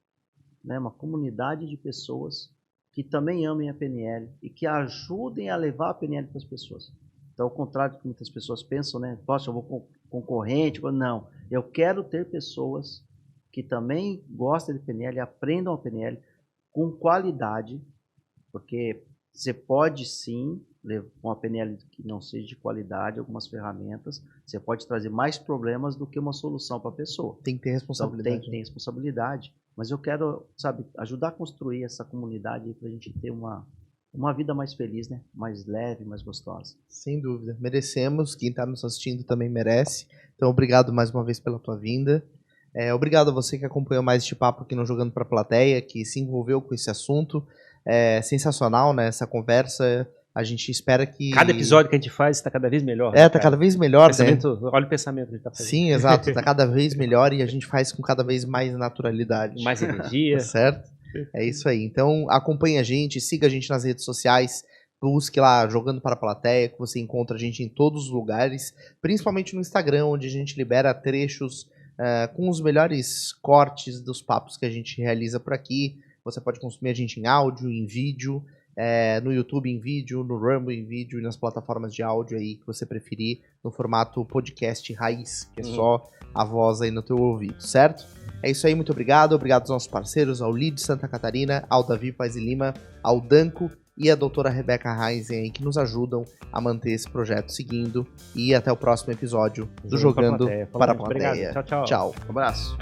né, uma comunidade de pessoas que também amem a PNL e que ajudem a levar a PNL para as pessoas. Então, ao contrário do que muitas pessoas pensam, né? Poxa, eu vou concorrente. Não, eu quero ter pessoas que também gostem de PNL, aprendam a PNL com qualidade, porque você pode sim, com a PNL que não seja de qualidade, algumas ferramentas, você pode trazer mais problemas do que uma solução para a pessoa. Tem que ter responsabilidade. Então, tem que ter responsabilidade. Mas eu quero, ajudar a construir essa comunidade para a gente ter uma vida mais feliz, né? Mais leve, mais gostosa. Sem dúvida. Merecemos. Quem está nos assistindo também merece. Então, obrigado mais uma vez pela tua vinda. Obrigado a você que acompanhou mais este papo aqui no Jogando para a Plateia, que se envolveu com esse assunto. É sensacional, né? Essa conversa. A gente espera que... Cada episódio que a gente faz está cada vez melhor. Tá cada vez melhor, né? Olha o pensamento que a gente está fazendo. Sim, exato. Está cada vez melhor e a gente faz com cada vez mais naturalidade. Mais energia. Certo? É isso aí. Então, acompanhe a gente, siga a gente nas redes sociais, busque lá Jogando para a Plateia, que você encontra a gente em todos os lugares, principalmente no Instagram, onde a gente libera trechos com os melhores cortes dos papos que a gente realiza por aqui. Você pode consumir a gente em áudio, em vídeo, no YouTube em vídeo, no Rumble em vídeo e nas plataformas de áudio aí que você preferir, no formato podcast raiz, que é só a voz aí no teu ouvido, certo? É isso aí, muito obrigado. Obrigado aos nossos parceiros, ao Lid Santa Catarina, ao Davi Paz e Lima, ao Danco e a doutora Rebeca Reisen aí, que nos ajudam a manter esse projeto seguindo. E até o próximo episódio do Jogando para a Plateia. Obrigado. Tchau. Tchau. Um abraço.